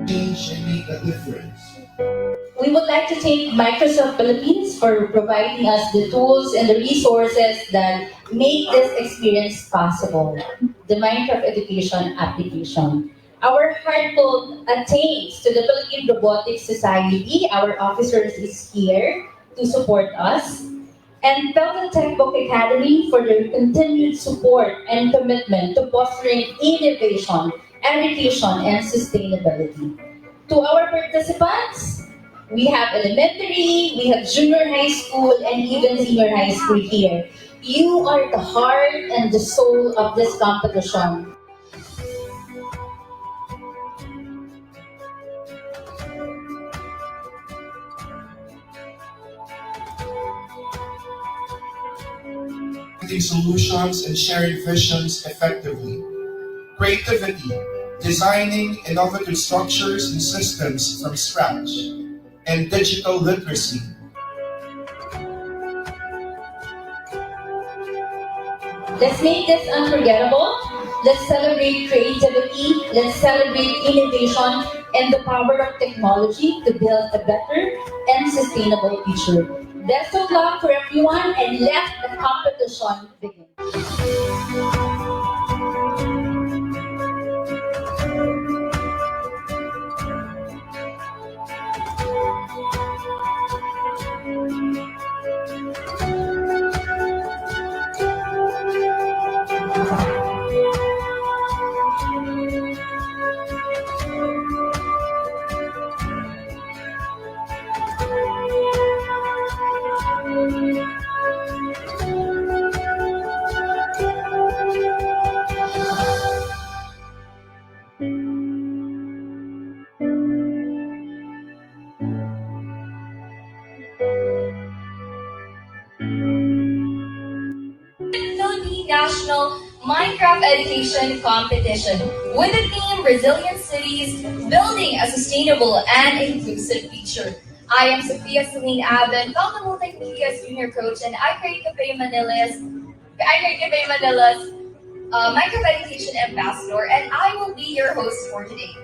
Change and make a difference. We would like to thank Microsoft Philippines for providing us the tools and the resources that make this experience possible. The Minecraft Education application. Our heartfelt thanks to the Philippine Robotics Society. Our officers is here to support us. And Pelton Techbook Academy for their continued support and commitment to fostering innovation, education, and sustainability. To our participants, we have elementary, we have junior high school, and even senior high school here. You are the heart and the soul of this competition. Finding solutions and sharing visions effectively. Creativity, designing innovative structures and systems from scratch. And digital literacy. Let's make this unforgettable. Let's celebrate creativity. Let's celebrate innovation and the power of technology to build a better and sustainable future. Best of luck for everyone and let the competition begin. Philippine National Minecraft Education Competition with the theme Resilient Cities, Building a Sustainable and Inclusive Future. I am Sophia Celine Aben, Felton Multimedia's Junior Coach, and I create Cafe Manila's Minecraft Education Ambassador, and I will be your host for today.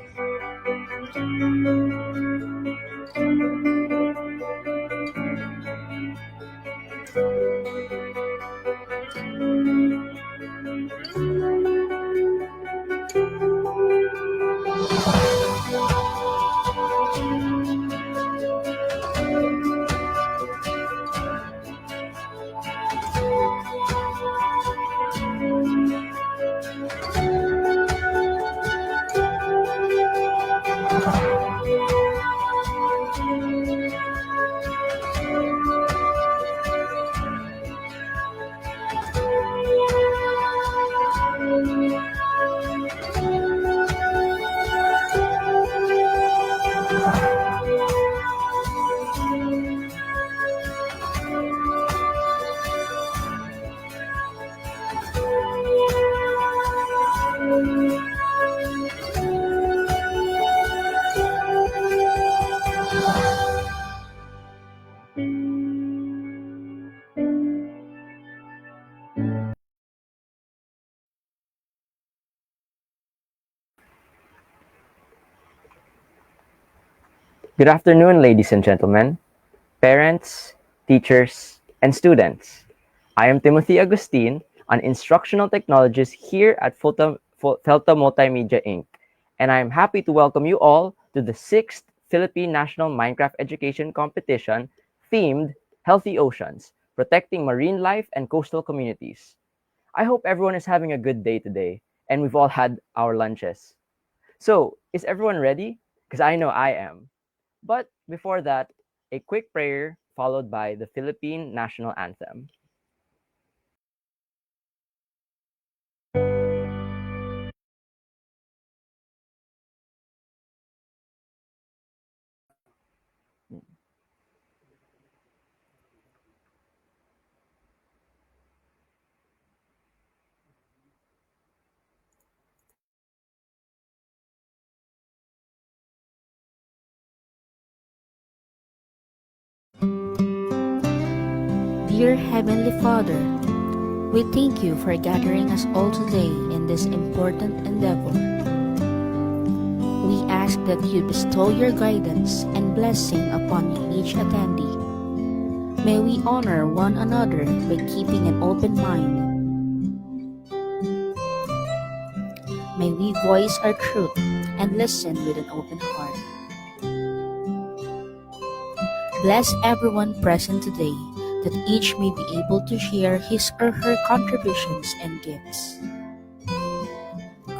Good afternoon, ladies and gentlemen, parents, teachers, and students. I am Timothy Agustin, an instructional technologist here at Felta Multimedia Inc., and I am happy to welcome you all to the 6th Philippine National Minecraft Education Competition themed Healthy Oceans, Protecting Marine Life and Coastal Communities. I hope everyone is having a good day today, and we've all had our lunches. So, is everyone ready? Because I know I am. But before that, a quick prayer followed by the Philippine National Anthem. Dear Heavenly Father, We thank you for gathering us all today in this important endeavor. We ask that you bestow your guidance and blessing upon each attendee. May we honor one another by keeping an open mind. May we voice our truth and listen with an open heart. Bless everyone present today, that each may be able to share his or her contributions and gifts.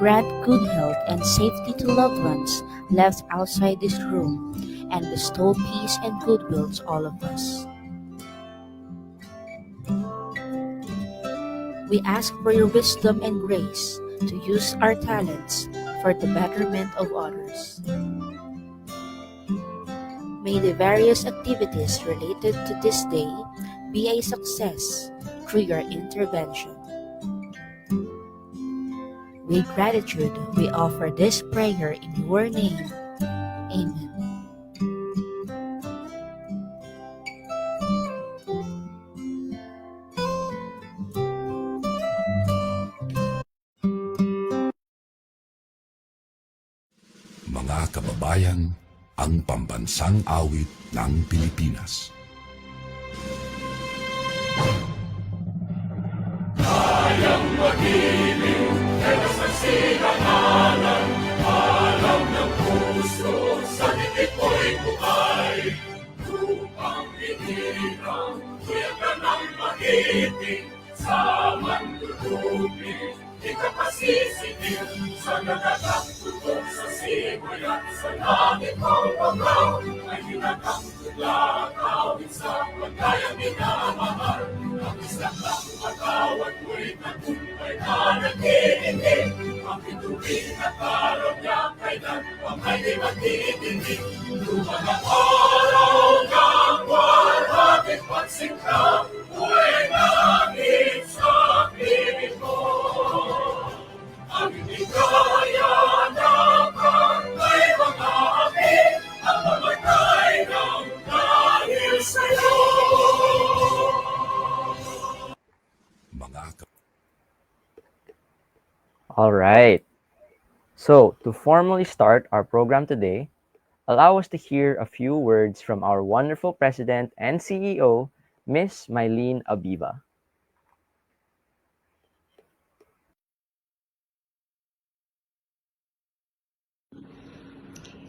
Grant good health and safety to loved ones left outside this room, and bestow peace and goodwill to all of us. We ask for your wisdom and grace to use our talents for the betterment of others. May the various activities related to this day be a success through your intervention. With gratitude, we offer this prayer in your name. Amen. Mga kababayan, ang pambansang awit ng Pilipinas. All right. So, to formally start our program today, allow us to hear a few words from our wonderful President and CEO, Miss Mylene Abiba.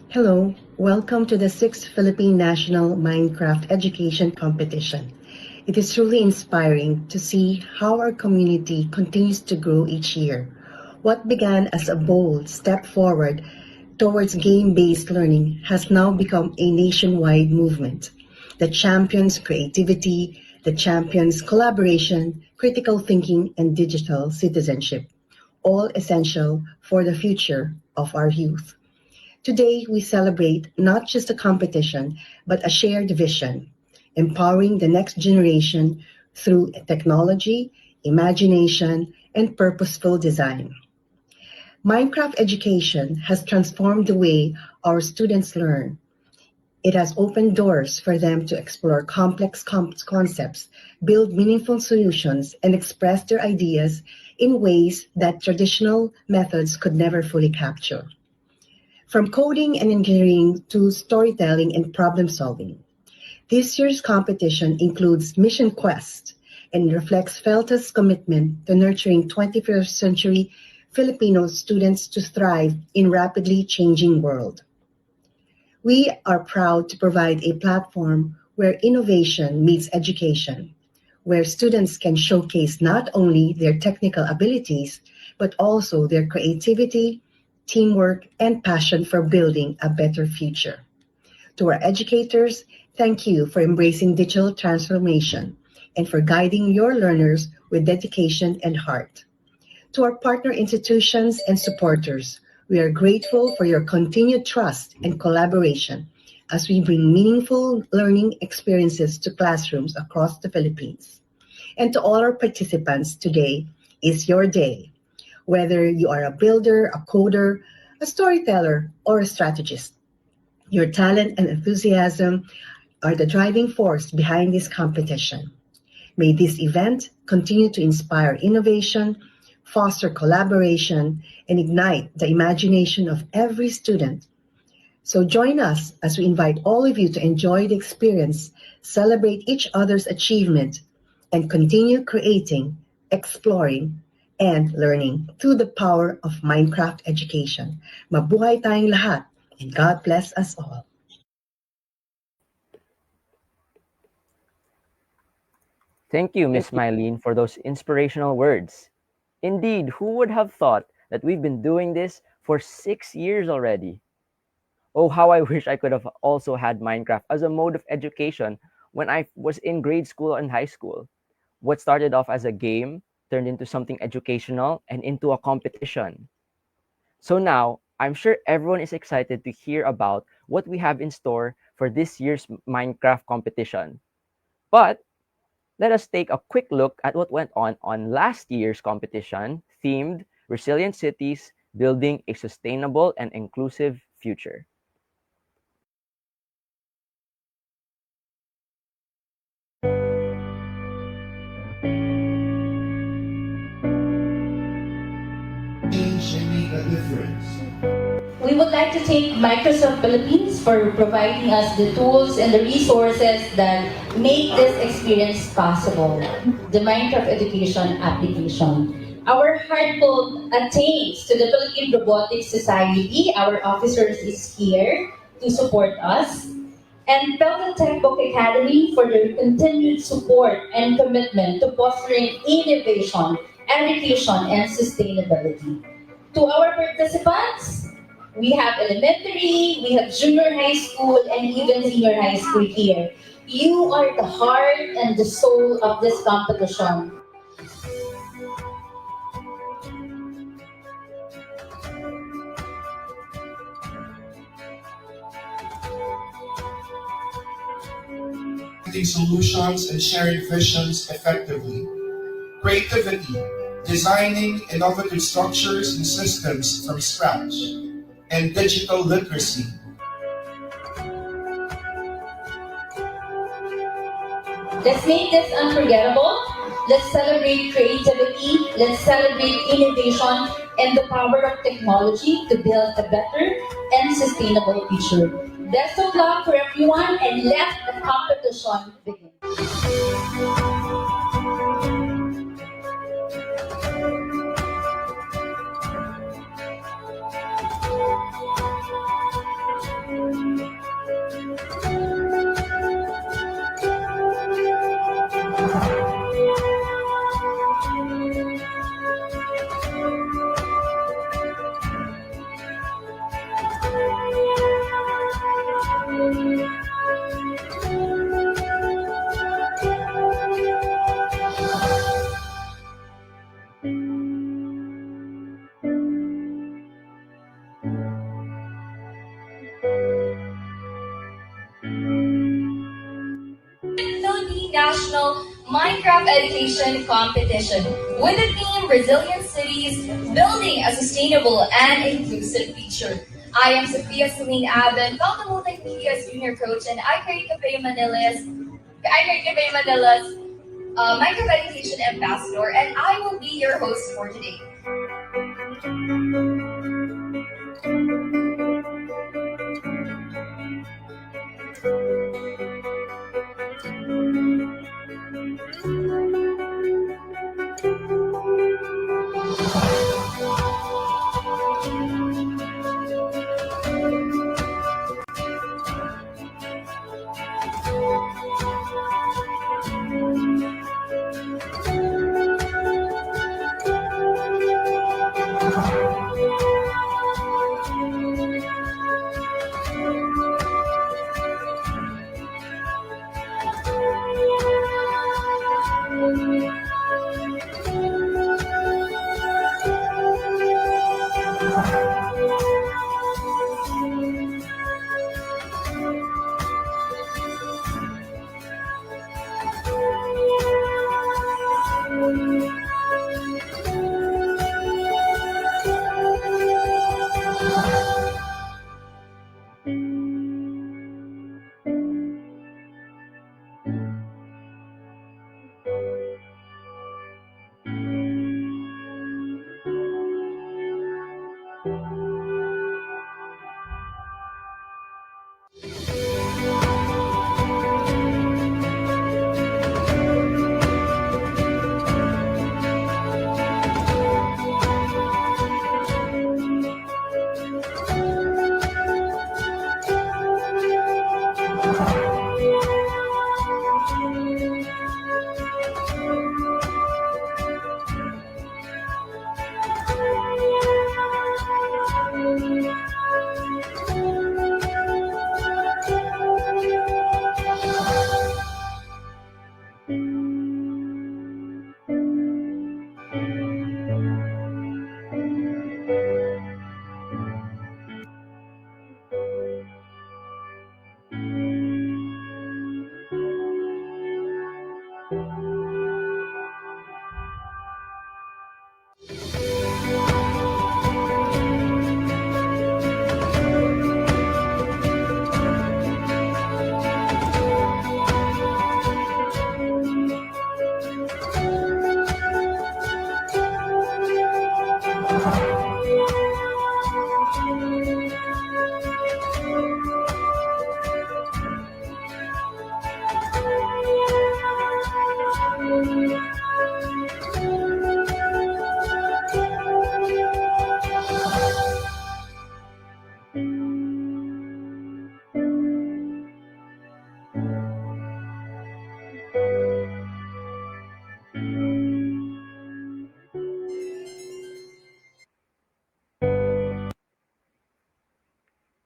Hello, welcome to the 6th Philippine National Minecraft Education Competition. It is truly inspiring to see how our community continues to grow each year. What began as a bold step forward towards game-based learning has now become a nationwide movement that champions creativity, that champions collaboration, critical thinking, and digital citizenship, all essential for the future of our youth. Today, we celebrate not just a competition, but a shared vision, empowering the next generation through technology, imagination, and purposeful design. Minecraft education has transformed the way our students learn. It has opened doors for them to explore complex concepts, build meaningful solutions, and express their ideas in ways that traditional methods could never fully capture. From coding and engineering to storytelling and problem solving, this year's competition includes Mission Quest and reflects FELTA's commitment to nurturing 21st century Filipino students to thrive in rapidly changing world. We are proud to provide a platform where innovation meets education, where students can showcase not only their technical abilities, but also their creativity, teamwork, and passion for building a better future. To our educators, thank you for embracing digital transformation and for guiding your learners with dedication and heart. To our partner institutions and supporters, we are grateful for your continued trust and collaboration as we bring meaningful learning experiences to classrooms across the Philippines. And to all our participants, today is your day. Whether you are a builder, a coder, a storyteller, or a strategist, your talent and enthusiasm are the driving force behind this competition. May this event continue to inspire innovation, foster collaboration, and ignite the imagination of every student. So join us as we invite all of you to enjoy the experience, celebrate each other's achievement, and continue creating, exploring, and learning through the power of Minecraft education. Mabuhay tayong lahat, and God bless us all. Thank you, Thank Miss Mylene, for those inspirational words. Indeed, who would have thought that we've been doing this for 6 years already? Oh, how I wish I could have also had Minecraft as a mode of education when I was in grade school and high school. What started off as a game turned into something educational and into a competition. So now, I'm sure everyone is excited to hear about what we have in store for this year's Minecraft competition. But let us take a quick look at what went on last year's competition themed Resilient Cities Building a Sustainable and Inclusive Future. Change and make a difference. We would like to thank Microsoft Philippines for providing us the tools and the resources that make this experience possible, the Minecraft education application. Our heartfelt thanks to the Philippine Robotics Society, our officers is here to support us, and Pelton Textbook Academy for their continued support and commitment to fostering innovation, education, and sustainability. To our participants, we have elementary, we have junior high school, and even senior high school here. You are the heart and the soul of this competition. Finding solutions and sharing visions effectively. Creativity, designing innovative structures and systems from scratch. And digital literacy, Let's make this unforgettable. Let's celebrate creativity. Let's celebrate innovation and the power of technology to build a better and sustainable future. Best of luck for everyone and let the competition begin. Philippine National Minecraft Education Competition with the theme Resilient Cities Building a Sustainable and Inclusive Future. I am Sophia Celine Aben, Falcon Multimedia's junior coach, and I create Cafe Manila's Minecraft Education Ambassador, and I will be your host for today.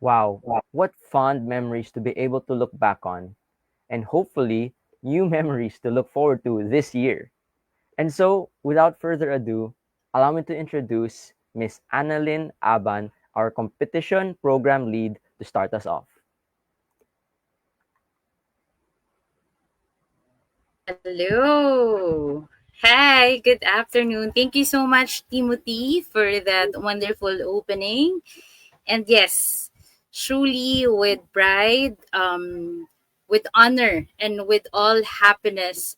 Wow, what fond memories to be able to look back on, and hopefully new memories to look forward to this year. And so, without further ado, allow me to introduce Miss Annalyn Aban, our competition program lead, to start us off. Hello. Hi, good afternoon. Thank you so much, Timothy, for that wonderful opening. And yes, truly with pride, with honor, and with all happiness,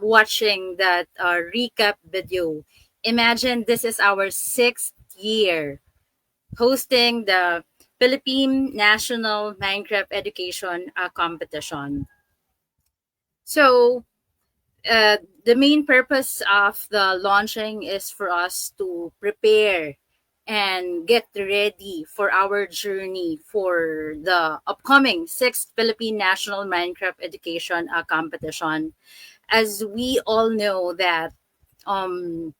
watching that recap video. Imagine this is our 6th year hosting the Philippine National Minecraft Education Competition. So, the main purpose of the launching is for us to prepare and get ready for our journey for the upcoming 6th Philippine National Minecraft Education Competition. As we all know that um,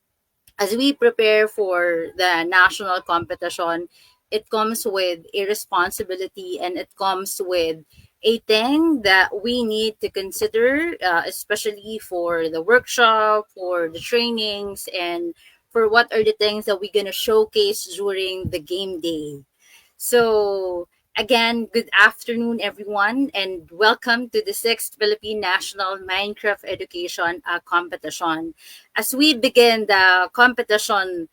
as we prepare for the national competition, it comes with a responsibility and it comes with a thing that we need to consider, especially for the workshop, for the trainings, and for what are the things that we're going to showcase during the game day. So, again, good afternoon, everyone, and welcome to the 6th Philippine National Minecraft Education Competition. As we begin the competition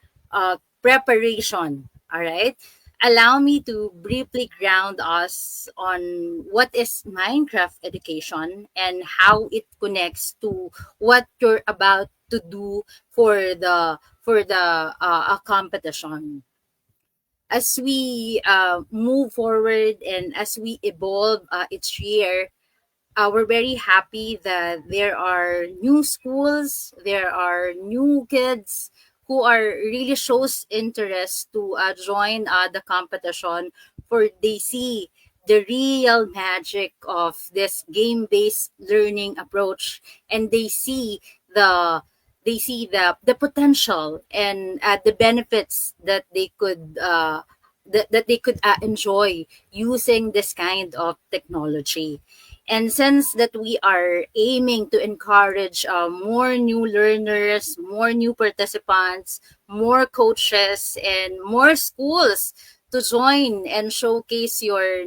preparation, all right, allow me to briefly ground us on what is Minecraft education and how it connects to what you're about to do for the competition. As we move forward and as we evolve each year, we're very happy that there are new schools, there are new kids who are really shows interest to join the competition, for they see the real magic of this game-based learning approach, and the they see the potential and the benefits that they could enjoy using this kind of technology. And since that we are aiming to encourage more new learners, more new participants, more coaches, and more schools to join and showcase your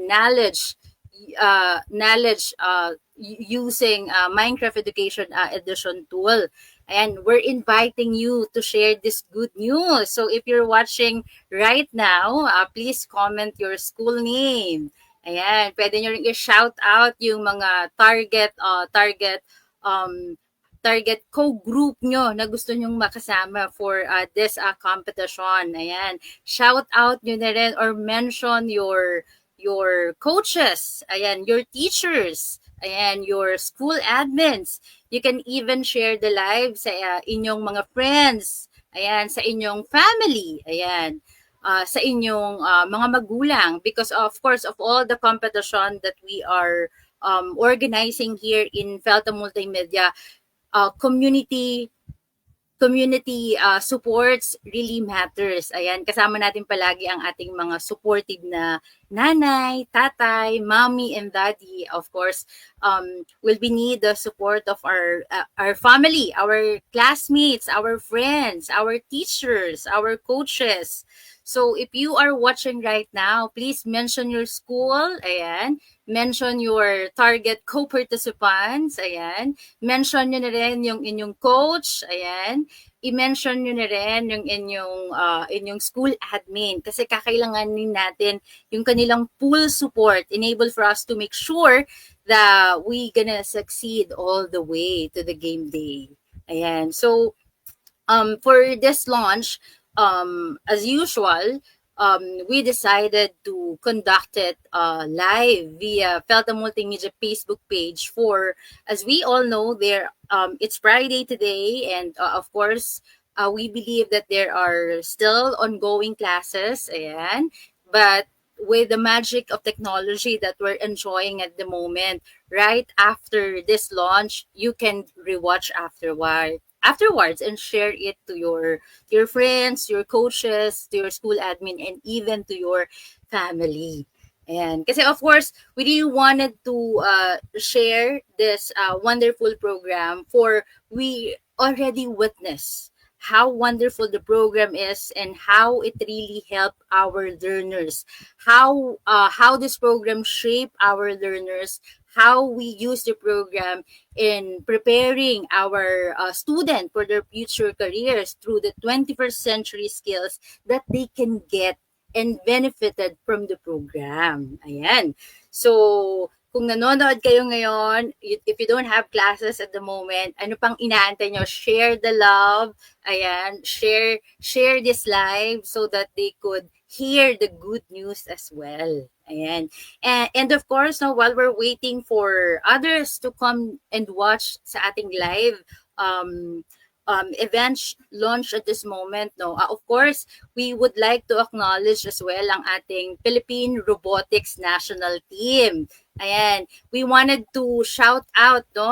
using Minecraft Education Edition tool. And we're inviting you to share this good news. So if you're watching right now, please comment your school name. Ayan, pwede nyo rin i-shout out yung mga um, target co-group nyo na gusto nyong makasama for this competition. Ayan, shout out nyo na rin or mention your coaches, ayan, your teachers, ayan, your school admins. You can even share the live sa inyong mga friends, ayan, sa inyong family, ayan, sa inyong mga magulang, because of course of all the competition that we are organizing here in Felta Multimedia, community supports really matters. Ayan, kasama natin palagi ang ating mga supportive na nanay, tatay, mommy, and daddy. Of course, will we need the support of our family, our classmates, our friends, our teachers, our coaches. So if you are watching right now, please mention your school, ayan, mention your target co-participants, ayan, mention nyo na rin yung inyong coach, ayan, i-mention nyo na rin yung inyong school admin, kasi kakailanganin natin yung kanilang full support, enable for us to make sure that we gonna succeed all the way to the game day. Ayan, so for this launch, as usual, we decided to conduct it live via Felta Multimedia Facebook page. For, as we all know, it's Friday today, and of course, we believe that there are still ongoing classes, and but with the magic of technology that we're enjoying at the moment, right after this launch, you can rewatch afterwards and share it to your friends, your coaches, to your school admin, and even to your family. And kasi of course, we really wanted to share this wonderful program, for we already witnessed how wonderful the program is and how it really helped our learners, how this program shaped our learners, how we use the program in preparing our student for their future careers through the 21st century skills that they can get and benefited from the program. Ayan. So, kung nanonood kayo ngayon, if you don't have classes at the moment, ano pang inaantay nyo? Share the love. Ayan. Share this live so that they could hear the good news as well. Ayan. And of course, no, while we're waiting for others to come and watch sa ating live events launch at this moment, no, of course, we would like to acknowledge as well ang ating Philippine Robotics National Team. Ayan, we wanted to shout out, no,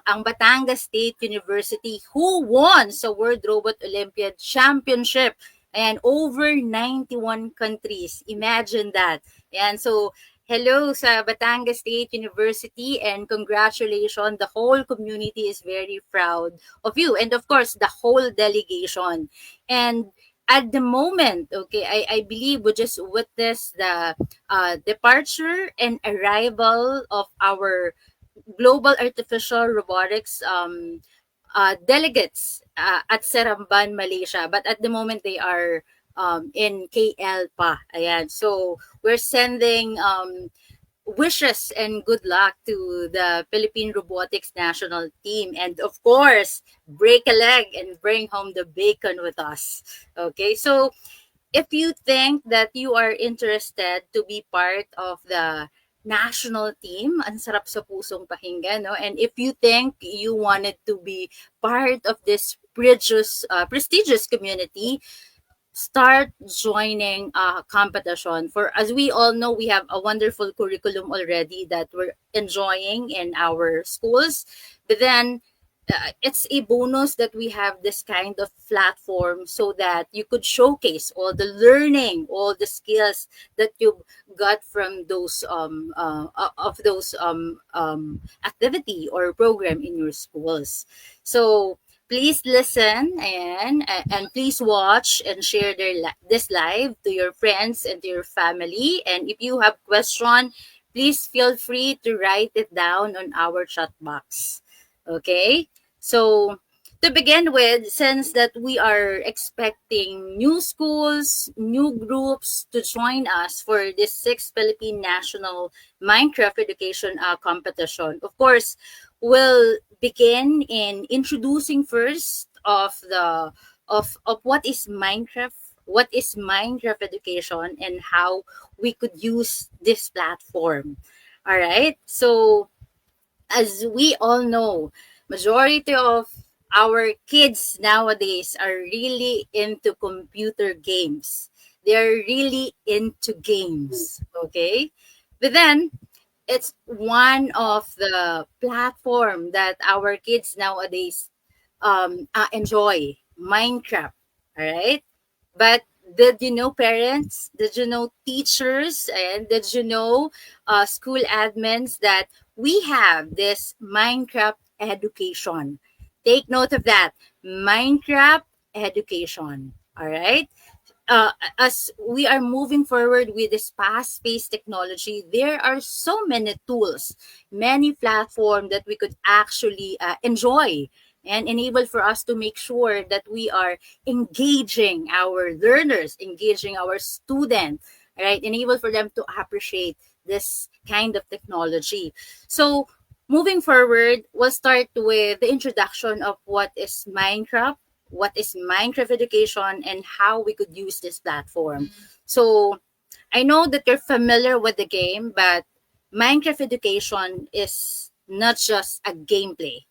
ang Batangas State University, who won sa World Robot Olympiad Championship. And over 91 countries. Imagine that. And so, hello sa Batangas State University, and congratulations. The whole community is very proud of you. And of course, the whole delegation. And at the moment, okay, I believe we just witnessed the departure and arrival of our Global Artificial Robotics delegates at Seremban, Malaysia. But at the moment, they are in KL pa. Ayan. So, we're sending wishes and good luck to the Philippine Robotics National Team. And of course, break a leg and bring home the bacon with us. Okay. So, if you think that you are interested to be part of the national team, ang sarap sa pusong pakinggan, no? And if you think you wanted to be part of this prestigious community, start joining a competition. For, as we all know, we have a wonderful curriculum already that we're enjoying in our schools. But then it's a bonus that we have this kind of platform so that you could showcase all the learning, all the skills that you got from those of those activity or program in your schools. So please listen, and please watch and share this live to your friends and to your family. And if you have question, please feel free to write it down on our chat box. Okay? So, to begin with, since that we are expecting new schools, new groups to join us for this 6th Philippine National Minecraft Education Competition, of course, we'll begin in introducing first of what is Minecraft, what is Minecraft education, and how we could use this platform. All right. So, as we all know, majority of our kids nowadays are really into computer games. They're really into games, okay? But then it's one of the platform that our kids nowadays enjoy, Minecraft, all right? But did you know, parents? Did you know, teachers? And did you know, school admins, that we have this Minecraft education? Take note of that. Minecraft education. All right. As we are moving forward with this fast-paced technology, there are so many tools, many platforms that we could actually enjoy and enable for us to make sure that we are engaging our learners, engaging our students, right? Enable for them to appreciate this kind of technology. So, moving forward, we'll start with the introduction of what is Minecraft, what is Minecraft education and how we could use this platform. So I know that you're familiar with the game, but Minecraft education is not just a gameplay.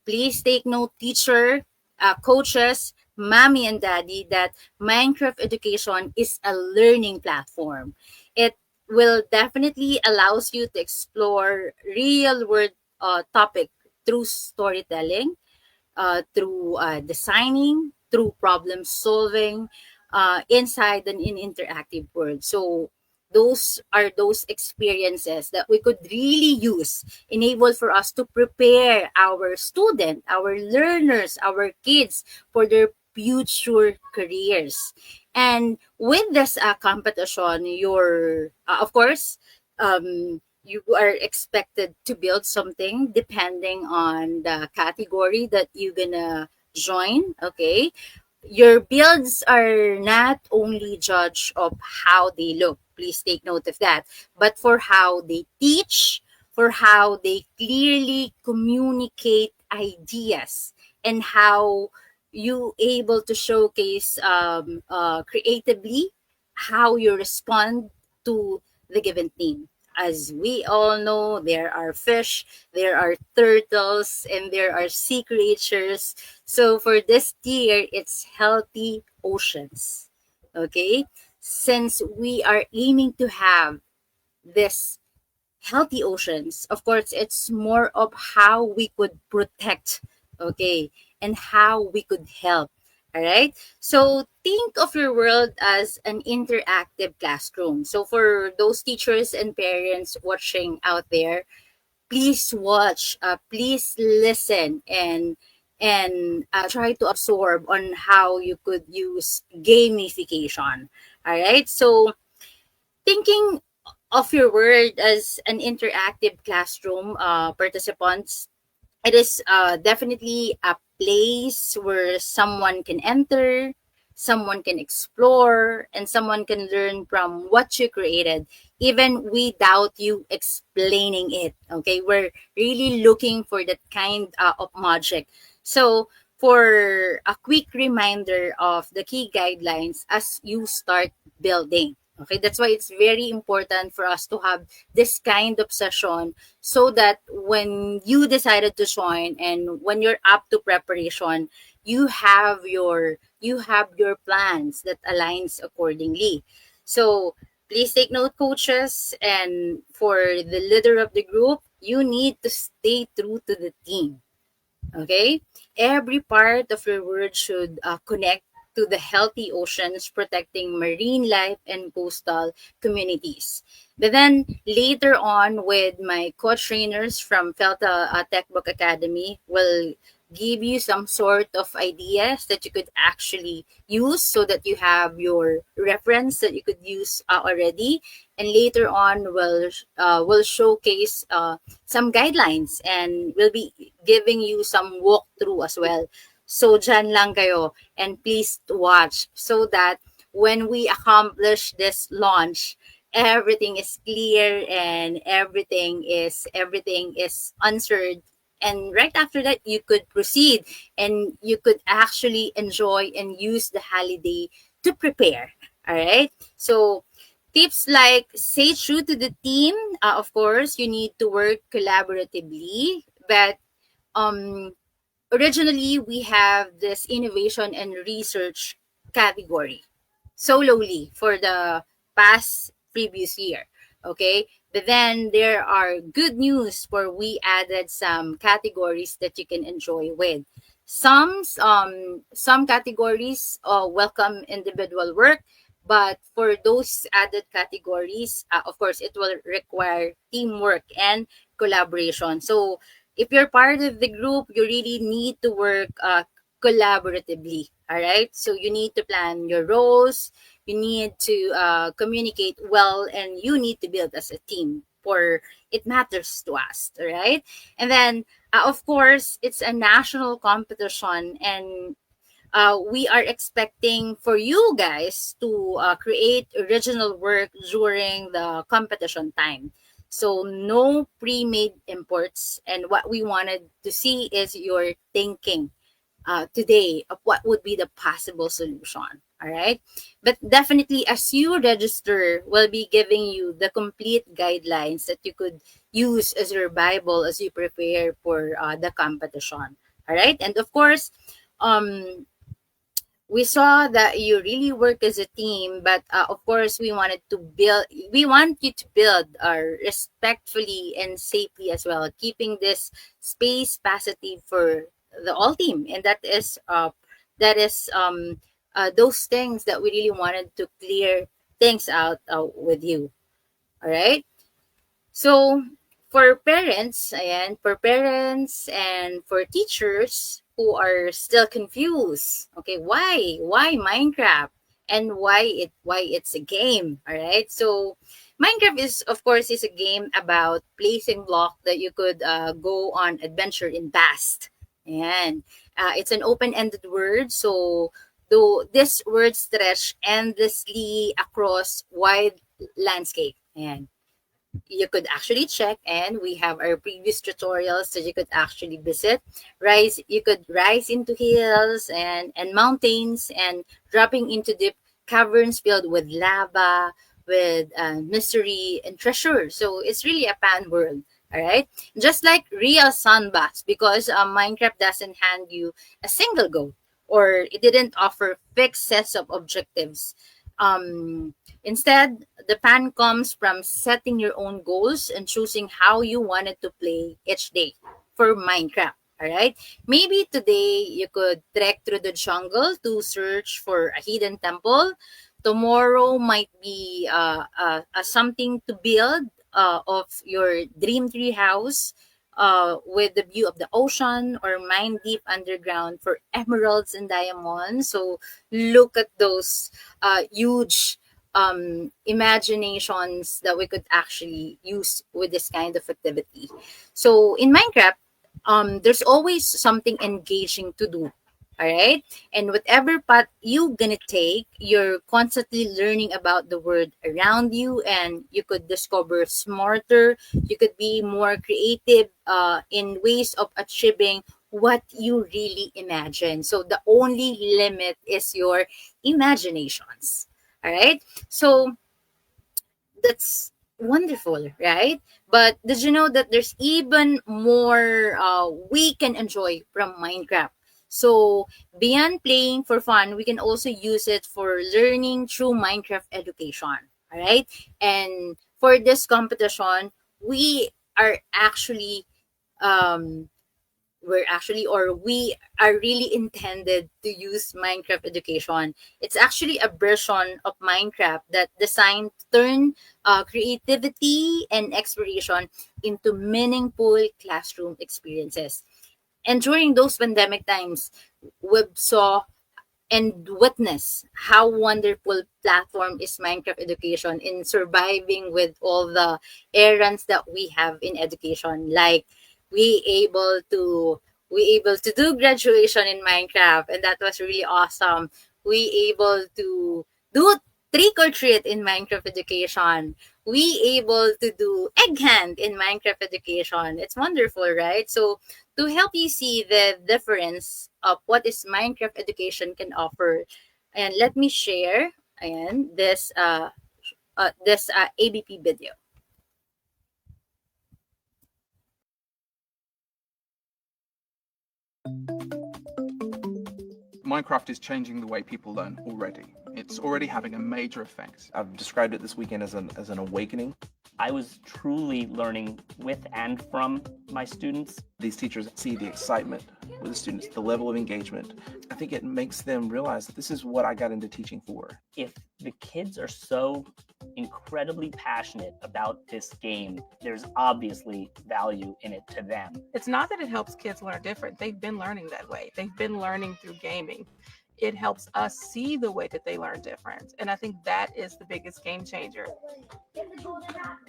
Please take note, teacher, coaches, mommy and daddy, that Minecraft education is a learning platform. It will definitely allows you to explore real world topic through storytelling, through designing, through problem solving, inside an interactive world. So those are those experiences that we could really use, enable for us to prepare our student, our learners, our kids for their future careers. And with this competition, you're, of course, you are expected to build something depending on the category that you're gonna join. Okay, your builds are not only judged of how they look, please take note of that, but for how they teach, for how they clearly communicate ideas, and how you able to showcase creatively how you respond to the given theme. As we all know, there are fish, there are turtles, and there are sea creatures. So for this year, it's healthy oceans. Okay? Since we are aiming to have this healthy oceans, of course, it's more of how we could protect, okay, and how we could help. All right. So think of your world as an interactive classroom. So for those teachers and parents watching out there, please watch, please listen, and try to absorb on how you could use gamification. All right. So thinking of your word as an interactive classroom, participants, it is definitely a place where someone can enter, someone can explore, and someone can learn from what you created, even without you explaining it. Okay, we're really looking for that kind of magic. So, for a quick reminder of the key guidelines as you start building. Okay, that's why it's very important for us to have this kind of session, so that when you decided to join and when you're up to preparation, you have your plans that aligns accordingly. So please take note, coaches, and for the leader of the group, you need to stay true to the team. Okay? Every part of your word should connect to the healthy oceans, protecting marine life and coastal communities. But then later on, with my co-trainers from Felta Techbook Academy, will give you some sort of ideas that you could actually use, so that you have your reference that you could use already. And later on, will showcase some guidelines, and we'll be giving you some walkthrough as well. So dyan lang kayo, and please watch, so that when we accomplish this launch, everything is clear and everything is answered, and right after that you could proceed, and you could actually enjoy and use the holiday to prepare. All right, so tips like stay true to the team. Of course, you need to work collaboratively, but um, originally we have this innovation and research category solely for the past previous year. Okay, but then there are good news, for we added some categories that you can enjoy with. Some categories welcome individual work, but for those added categories, of course, it will require teamwork and collaboration. So if you're part of the group, you really need to work collaboratively. All right. So you need to plan your roles, you need to communicate well, and you need to build as a team, for it matters to us. All right. And then, of course, it's a national competition, and we are expecting for you guys to create original work during the competition time. So no pre-made imports, and what we wanted to see is your thinking. today of what would be the possible solution. All right. But definitely, as you register, we'll be giving you the complete guidelines that you could use as your Bible as you prepare for the competition. All right. And of course, um, we saw that you really work as a team, but of course we want you to build respectfully and safely as well, keeping this space positive for the all team. And that is those things that we really wanted to clear things out with you. All right. So for parents and for teachers who are still confused, okay, why Minecraft and why it's a game, all right? So Minecraft is of course is a game about placing block that you could go on adventure in past, and it's an open-ended word. So though this word stretch endlessly across wide landscape, and you could actually check, and we have our previous tutorials that you could actually visit. You could rise into hills and mountains, and dropping into deep caverns filled with lava, with mystery and treasure. So it's really a pan world. All right, just like real sandbox, because Minecraft doesn't hand you a single goal, or it didn't offer fixed sets of objectives. Instead, the pan comes from setting your own goals and choosing how you wanted to play each day for Minecraft. All right. Maybe today you could trek through the jungle to search for a hidden temple. Tomorrow might be something to build of your dream tree house with the view of the ocean, or mine deep underground for emeralds and diamonds. So look at those huge imaginations that we could actually use with this kind of activity. So in Minecraft, there's always something engaging to do. All right. And whatever path you're going to take, you're constantly learning about the world around you, and you could discover smarter, you could be more creative in ways of achieving what you really imagine. So the only limit is your imaginations. All right. So that's wonderful, right? But did you know that there's even more we can enjoy from Minecraft? So beyond playing for fun, we can also use it for learning through Minecraft education. All right. And for this competition, we are actually um, we are really intended to use Minecraft education. It's actually a version of Minecraft that designed to turn creativity and exploration into meaningful classroom experiences. And during those pandemic times, we saw and witness how wonderful platform is Minecraft education in surviving with all the errands that we have in education. Like we able to we able to do graduation in Minecraft, and that was really awesome. We able to do trick or treat in Minecraft education. We able to do egg hunt in Minecraft education. It's wonderful, right? So to help you see the difference of what is Minecraft education can offer, and let me share and this ABP video. Minecraft is changing the way people learn already. It's already having a major effect. I've described it this weekend as an awakening. I was truly learning with and from my students. These teachers see the excitement with the students, the level of engagement. I think it makes them realize that this is what I got into teaching for. If the kids are so incredibly passionate about this game, there's obviously value in it to them. It's not that it helps kids learn different. They've been learning that way. They've been learning through gaming. It helps us see the way that they learn different. And I think that is the biggest game changer.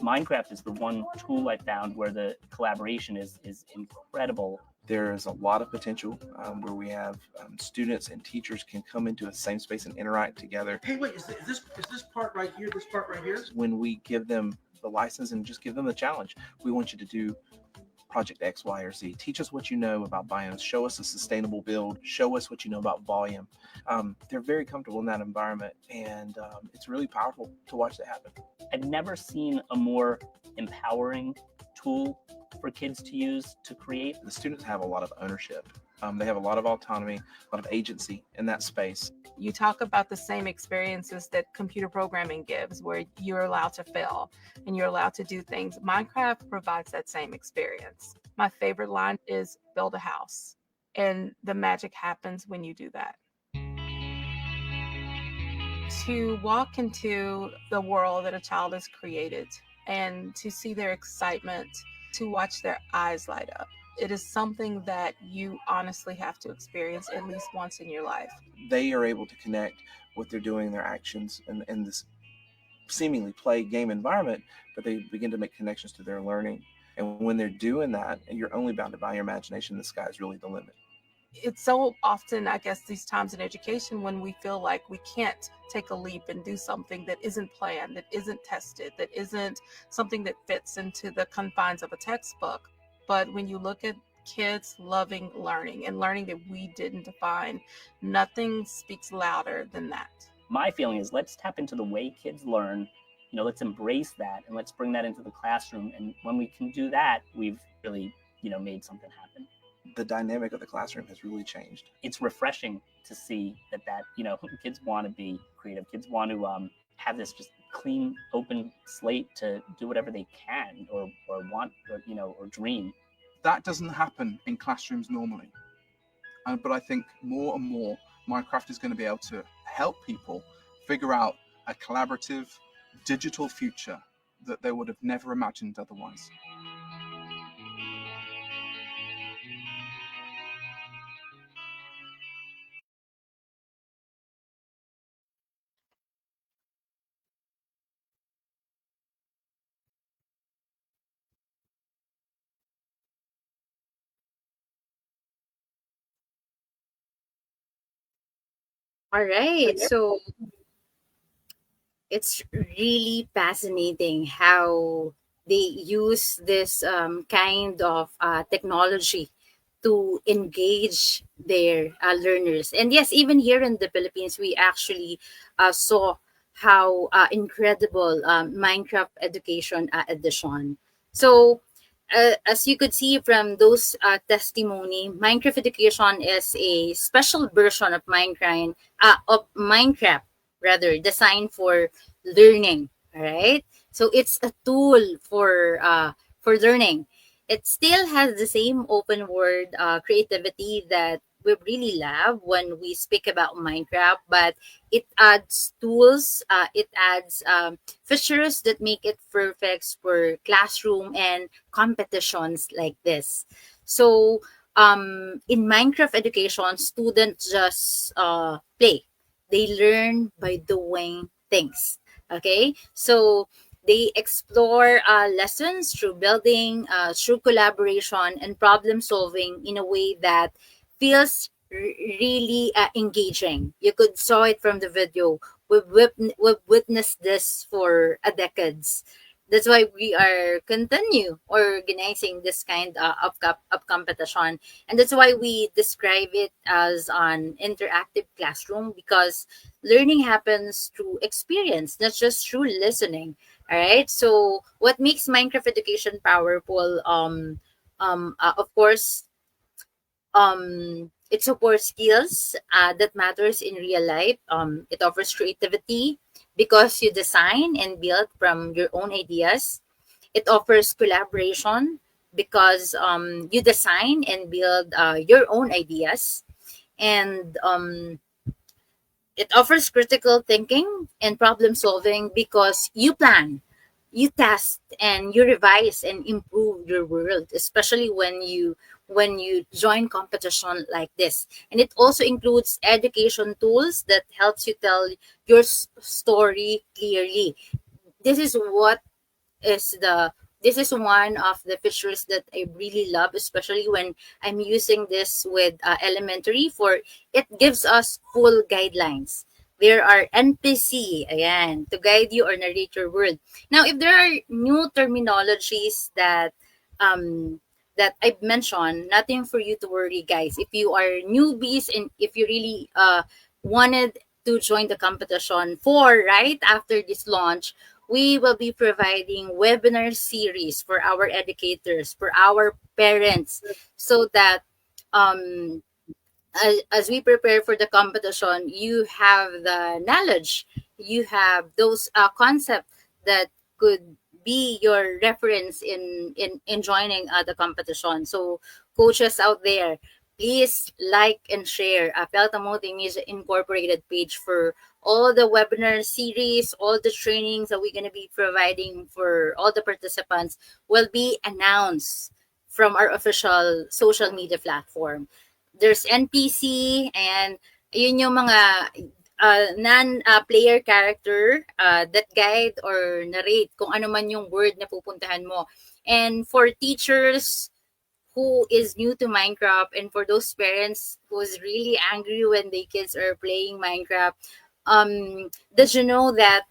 Minecraft is the one tool I found where the collaboration is incredible. There's a lot of potential where we have students and teachers can come into a same space and interact together. Hey, wait, is this part right here, this part right here? When we give them the license and just give them the challenge, we want you to do project X, Y, or Z. Teach us what you know about biomes. Show us a sustainable build. Show us what you know about volume. They're very comfortable in that environment, and it's really powerful to watch that happen. I've never seen a more empowering tool for kids to use to create. The students have a lot of ownership. They have a lot of autonomy, a lot of agency in that space. You talk about the same experiences that computer programming gives, where you're allowed to fail and you're allowed to do things. Minecraft provides that same experience. My favorite line is build a house, and the magic happens when you do that. To walk into the world that a child has created and to see their excitement, to watch their eyes light up, it is something that you honestly have to experience at least once in your life. They are able to connect what they're doing, their actions, in this seemingly play game environment, but they begin to make connections to their learning. And when they're doing that, and you're only bounded by your imagination, the sky is really the limit. It's so often, I guess, these times in education when we feel like we can't take a leap and do something that isn't planned, that isn't tested, that isn't something that fits into the confines of a textbook. But when you look at kids loving learning and learning that we didn't define, nothing speaks louder than that. My feeling is let's tap into the way kids learn, let's embrace that and let's bring that into the classroom. And when we can do that, we've really, made something happen. The dynamic of the classroom has really changed. It's refreshing to see that kids want to be creative. Kids want to have this just clean, open slate to do whatever they can or want or dream. That doesn't happen in classrooms normally. But I think more and more Minecraft is going to be able to help people figure out a collaborative digital future that they would have never imagined otherwise. All right. So it's really fascinating how they use this kind of technology to engage their learners. And yes, even here in the Philippines, we actually saw how incredible Minecraft Education Edition. So, as you could see from those testimony, Minecraft Education is a special version of Minecraft rather designed for learning. All right, so it's a tool for learning. It still has the same open world creativity that we really love when we speak about Minecraft, but it adds tools, it adds features that make it perfect for classroom and competitions like this. So in Minecraft education, students just play. They learn by doing things. Okay, so they explore lessons through building, through collaboration and problem solving in a way that feels really engaging. You could saw it from the video. We've witnessed this for a decades. That's why we are continue organizing this kind of competition, and that's why we describe it as an interactive classroom because learning happens through experience, not just through listening. All right. So what makes Minecraft education powerful? Of course, it supports skills that matters in real life. It offers creativity because you design and build from your own ideas. It offers collaboration because you design and build your own ideas. And it offers critical thinking and problem solving because you plan, you test, and you revise and improve your world, especially when you join competition like this. And it also includes education tools that helps you tell your story clearly. This is what is the this is one of the features that I really love, especially when I'm using this with elementary, for it gives us full guidelines. There are NPC, ayan, to guide you or narrate your world. Now, if there are new terminologies um, that I've mentioned, nothing for you to worry, guys. If you are newbies and if you really wanted to join the competition for right after this launch, we will be providing webinar series for our educators, for our parents, so that um, as we prepare for the competition, you have the knowledge, you have those concepts that could be your reference in joining the competition. So, coaches out there, please like and share Pelta Multimedia Incorporated page for all the webinar series, all the trainings that we're going to be providing for all the participants will be announced from our official social media platform. There's NPC, and yun yung mga non-player character that guide or narrate kung ano man yung word na pupuntahan mo. And for teachers who is new to Minecraft, and for those parents who's really angry when their kids are playing Minecraft, did you know that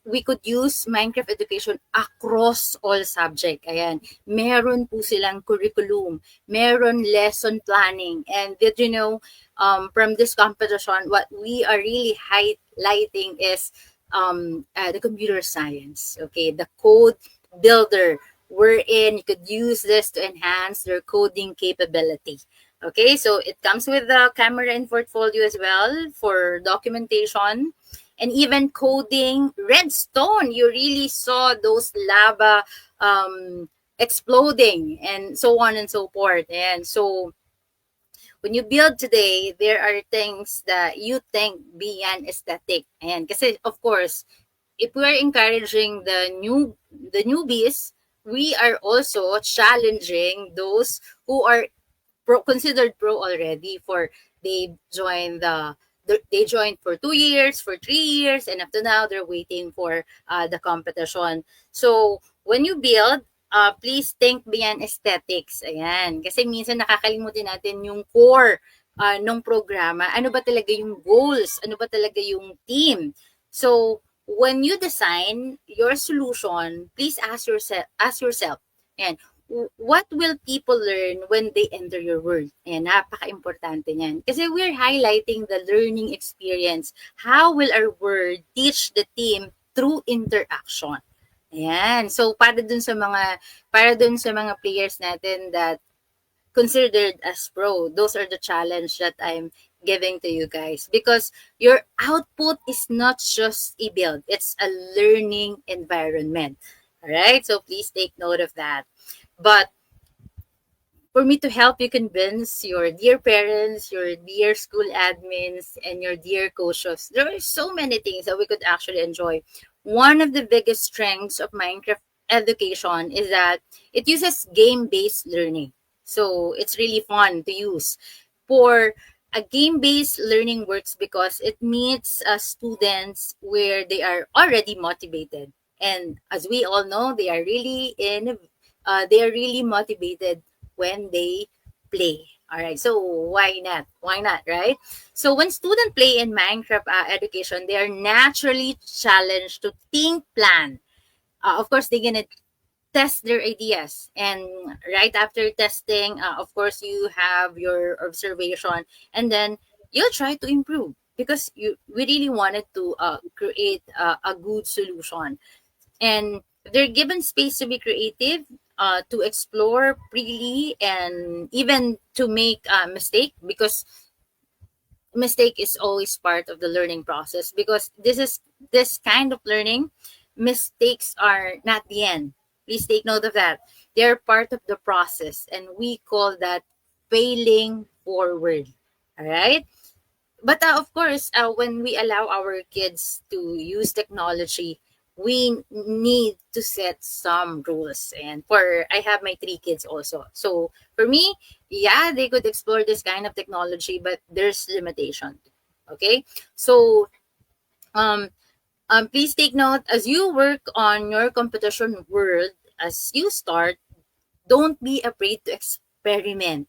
we could use Minecraft education across all subject? Ayan. Meron po silang curriculum. Meron lesson planning. And did you know, from this competition, what we are really highlighting is the computer science. Okay, the code builder, wherein you could use this to enhance their coding capability. Okay, so it comes with the camera and portfolio as well for documentation and even coding. Redstone, you really saw those lava exploding and so on and so forth. And so when you build today, there are things that you think beyond aesthetic. And kasi of course, if we are encouraging the newbies, we are also challenging those who are considered pro already. For they joined they joined for 2 years, for 3 years, and up to now they're waiting for the competition. So when you build, please think beyond aesthetics. Ayan. Kasi minsan nakakalimutan natin yung core ng programa. Ano ba talaga yung goals? Ano ba talaga yung team? So when you design your solution, please ask yourself, and what will people learn when they enter your world? Ayan, napaka-importante niyan. Kasi we're highlighting the learning experience. How will our world teach the team through interaction? Ayan. So, para dun sa mga players natin that considered as pro, those are the challenge that I'm giving to you guys, because your output is not just a build, it's a learning environment. All right, so please take note of that. But for me to help you convince your dear parents, your dear school admins, and your dear coaches, there are so many things that we could actually enjoy. One of the biggest strengths of Minecraft education is that it uses game-based learning. So it's really fun to use. For a game-based learning works because it meets students where they are already motivated. And as we all know, they are really motivated when they play. All right, so why not? Why not, right? So when students play in Minecraft education, they are naturally challenged to think, plan. Of course, they're gonna test their ideas, and right after testing, of course, you have your observation, and then you'll try to improve because we really wanted to create a good solution. And they're given space to be creative, to explore freely, and even to make a mistake, because mistake is always part of the learning process. Because this kind of learning, mistakes are not the end. Please take note of that. They're part of the process, and we call that failing forward. All right. But of course, when we allow our kids to use technology, we need to set some rules. And for I have my 3 kids also. So for me, yeah, they could explore this kind of technology, but there's limitation. Okay, so um, please take note as you work on your competition world. As you start, don't be afraid to experiment.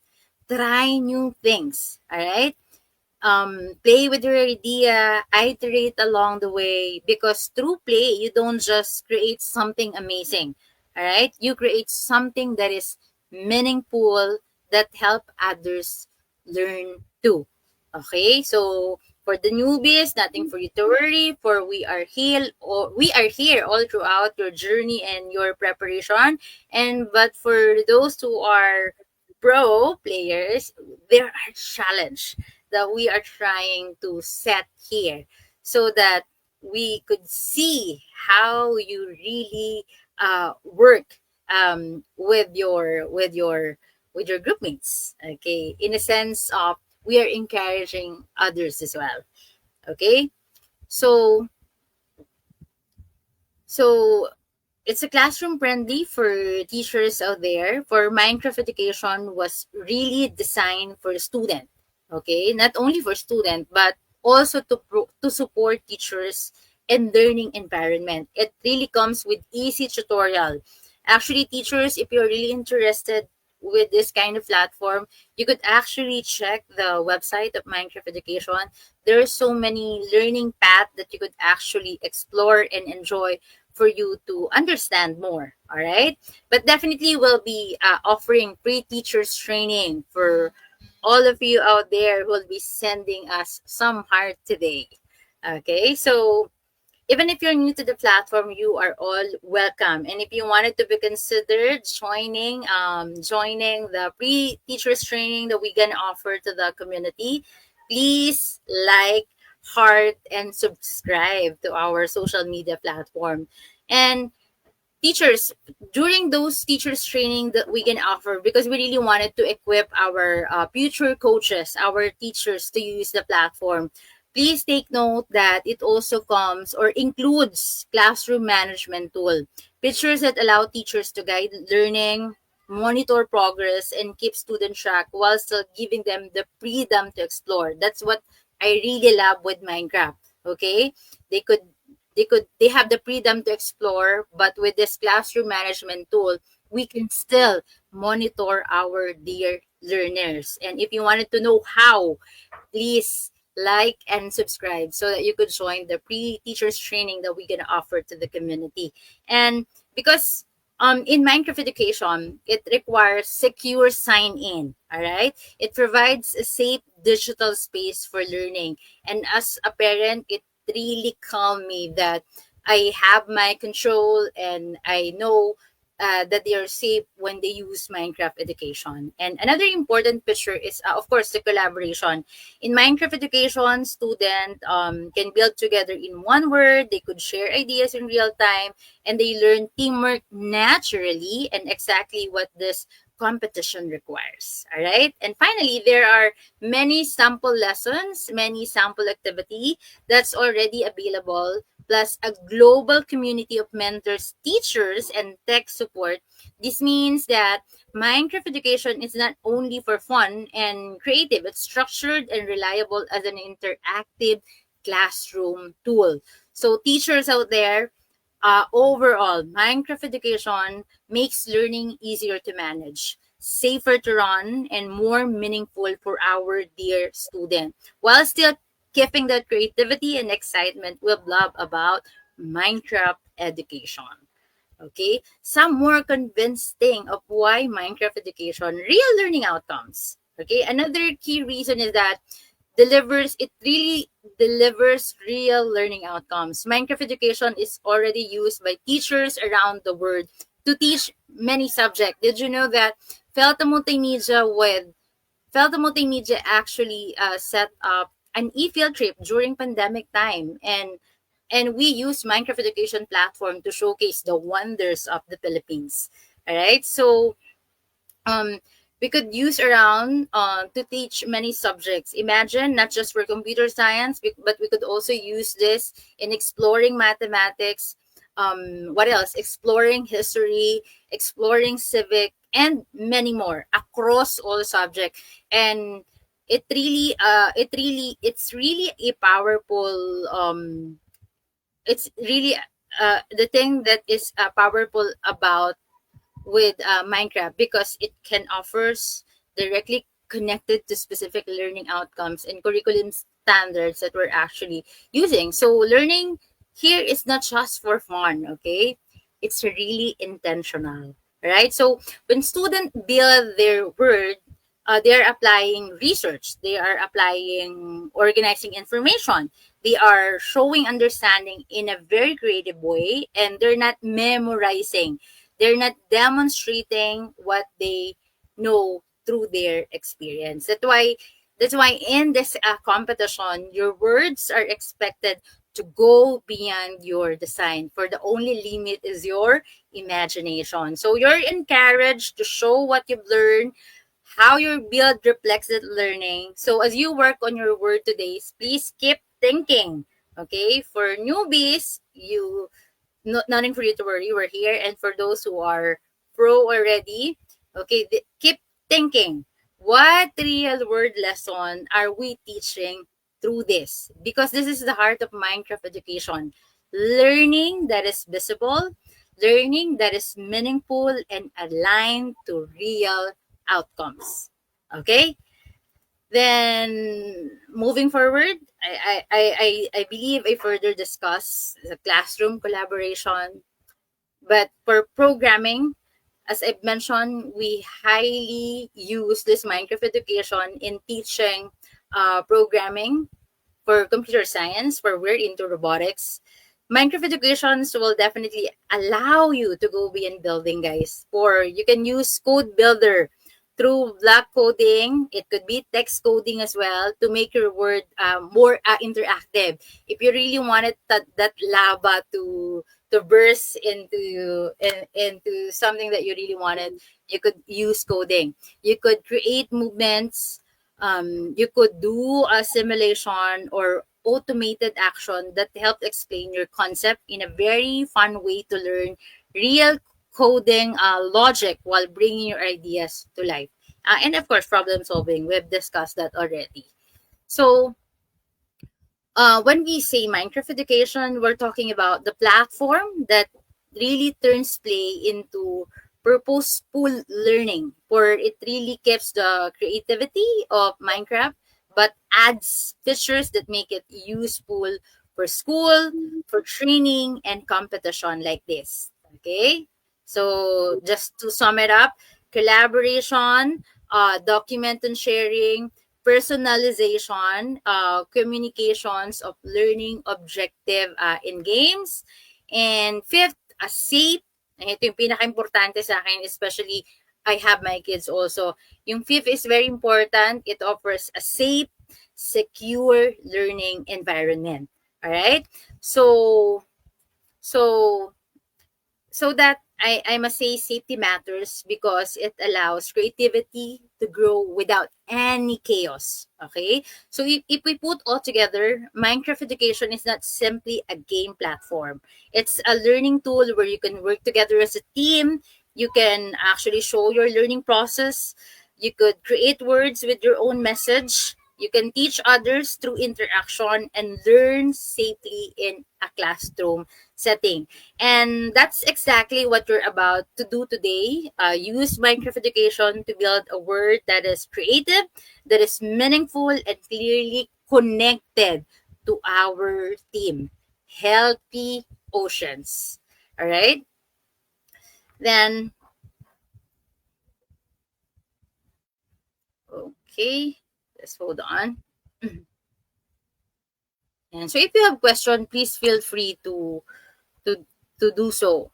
Try new things. All right, play with your idea, iterate along the way, because through play, you don't just create something amazing. All right, you create something that is meaningful, that help others learn too. Okay, so for the newbies, nothing for you to worry. For we are here all throughout your journey and your preparation. And but for those who are pro players, there are challenge that we are trying to set here so that we could see how you really work with your group mates. Okay, in a sense of we are encouraging others as well. Okay, so so it's a classroom friendly for teachers out there. For Minecraft education was really designed for student. Okay, not only for student but also to support teachers and learning environment. It really comes with easy tutorial. Actually, teachers, if you're really interested with this kind of platform, you could actually check the website of Minecraft Education. There are so many learning paths that you could actually explore and enjoy for you to understand more. All right. But definitely we'll be offering free teachers training for all of you out there who will be sending us some heart today. Okay. So even if you're new to the platform, you are all welcome. And if you wanted to be considered joining the free teachers training that we can offer to the community, please like, heart, and subscribe to our social media platform. And teachers, during those teachers training that we can offer, because we really wanted to equip our future coaches, our teachers, to use the platform, please take note that it also comes or includes classroom management tool, features that allow teachers to guide learning, monitor progress, and keep student track while still giving them the freedom to explore. That's what I really love with Minecraft. Okay, they could they have the freedom to explore, but with this classroom management tool we can still monitor our dear learners. And if you wanted to know how, please like and subscribe so that you could join the pre-teachers training that we're gonna offer to the community. And because in Minecraft education, it requires secure sign in. All right, it provides a safe digital space for learning, and as a parent, it really calmed me that I have my control and I know that they are safe when they use Minecraft education. And another important feature is, of course, the collaboration. In Minecraft education, student can build together in one word, they could share ideas in real time, and they learn teamwork naturally and exactly what this competition requires. All right. And finally, there are many sample lessons, many sample activity that's already available, plus a global community of mentors, teachers, and tech support. This means that Minecraft education is not only for fun and creative, it's structured and reliable as an interactive classroom tool. So, teachers out there, overall, Minecraft education makes learning easier to manage, safer to run, and more meaningful for our dear student, while still keeping the creativity and excitement we love about Minecraft education. Okay, some more convinced thing of why Minecraft education real learning outcomes. Okay, another key reason is that it really delivers real learning outcomes. Minecraft education is already used by teachers around the world to teach many subjects. Did you know that Felta Multimedia with Felta Multimedia actually set up an e-field trip during pandemic time, and we use Minecraft education platform to showcase the wonders of the Philippines. All right, so um, we could use around to teach many subjects. Imagine not just for computer science, but we could also use this in exploring mathematics. What else? Exploring history, exploring civic, and many more across all subjects. And it's really a powerful. It's really the thing that is powerful about with Minecraft, because it can offers directly connected to specific learning outcomes and curriculum standards that we're actually using. So learning here is not just for fun, okay? It's really intentional. right? So when students build their word, they are applying research, they are applying organizing information, they are showing understanding in a very creative way, and they're not memorizing, they're not demonstrating what they know through their experience. That's why in this competition, your words are expected to go beyond your design, for the only limit is your imagination. So you're encouraged to show what you've learned, how your build reflects that learning. So as you work on your word today, please keep thinking. Okay, for newbies, nothing for you to worry. We're here, and for those who are pro already, okay, keep thinking. What real word lesson are we teaching through this? Because this is the heart of Minecraft education. Learning that is visible, learning that is meaningful and aligned to real outcomes. Okay? Then moving forward, I believe I further discuss the classroom collaboration. But for programming, as I've mentioned, we highly use this Minecraft education in teaching programming for computer science, where we're into robotics. Minecraft educations will definitely allow you to go beyond building, guys. Or you can use code builder through block coding. It could be text coding as well to make your word more interactive. If you really wanted that lava to burst into something that you really wanted, you could use coding. You could create movements, you could do a simulation or automated action that help explain your concept in a very fun way to learn real coding logic while bringing your ideas to life. And of course, problem solving. We've discussed that already. So when we say Minecraft education, we're talking about the platform that really turns play into purposeful learning, for it really keeps the creativity of Minecraft but adds features that make it useful for school, for training and competition like this. Okay? So just to sum it up, collaboration, document and sharing, personalization, communications of learning objective in games. And fifth, a safe, ito yung pinaka-importante sa akin, especially I have my kids also. Yung fifth is very important. It offers a safe, secure learning environment. All right? So that I must say safety matters because it allows creativity to grow without any chaos. Okay? So if we put all together, Minecraft education is not simply a game platform. It's a learning tool where you can work together as a team. You can actually show your learning process. You could create words with your own message. You can teach others through interaction and learn safely in a classroom setting. And that's exactly what we're about to do today. Use Minecraft education to build a world that is creative, that is meaningful, and clearly connected to our team. Healthy oceans. All right? Then, okay, let's hold on. And so if you have question, please feel free to to do so.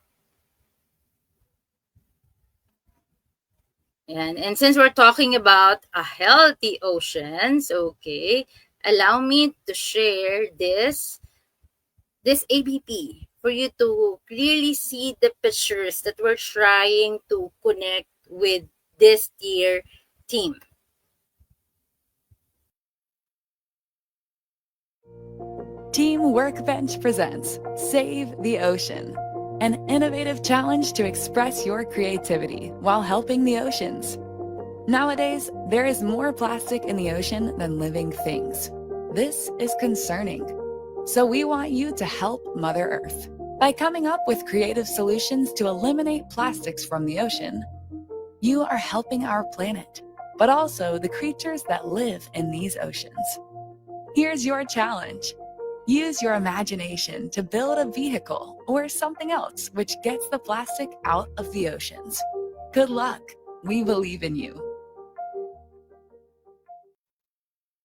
And since we're talking about a healthy oceans, okay, allow me to share this ABP for you to clearly see the pictures that we're trying to connect with this dear team. Team Workbench presents Save the Ocean, an innovative challenge to express your creativity while helping the oceans. Nowadays, there is more plastic in the ocean than living things. This is concerning. So we want you to help Mother Earth by coming up with creative solutions to eliminate plastics from the ocean. You are helping our planet, but also the creatures that live in these oceans. Here's your challenge. Use your imagination to build a vehicle or something else which gets the plastic out of the oceans. Good luck. We believe in you.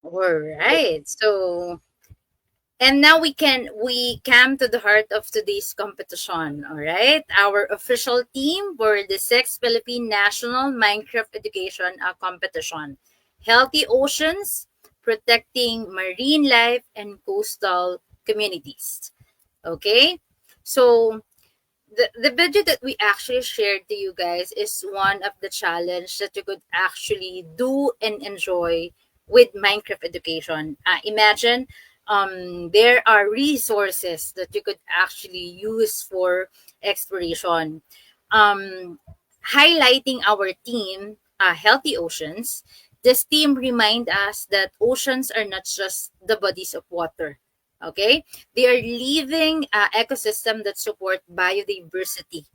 All right. So, and now we come to the heart of today's competition. All right, our official team for the 6th Philippine National Minecraft Education Competition, Healthy Oceans, Protecting Marine Life and Coastal Communities. Okay, so the video that we actually shared to you guys is one of the challenge that you could actually do and enjoy with Minecraft education. Imagine there are resources that you could actually use for exploration. Highlighting our team, Healthy Oceans, this team remind us that oceans are not just the bodies of water. Okay, they are living ecosystem that support biodiversity.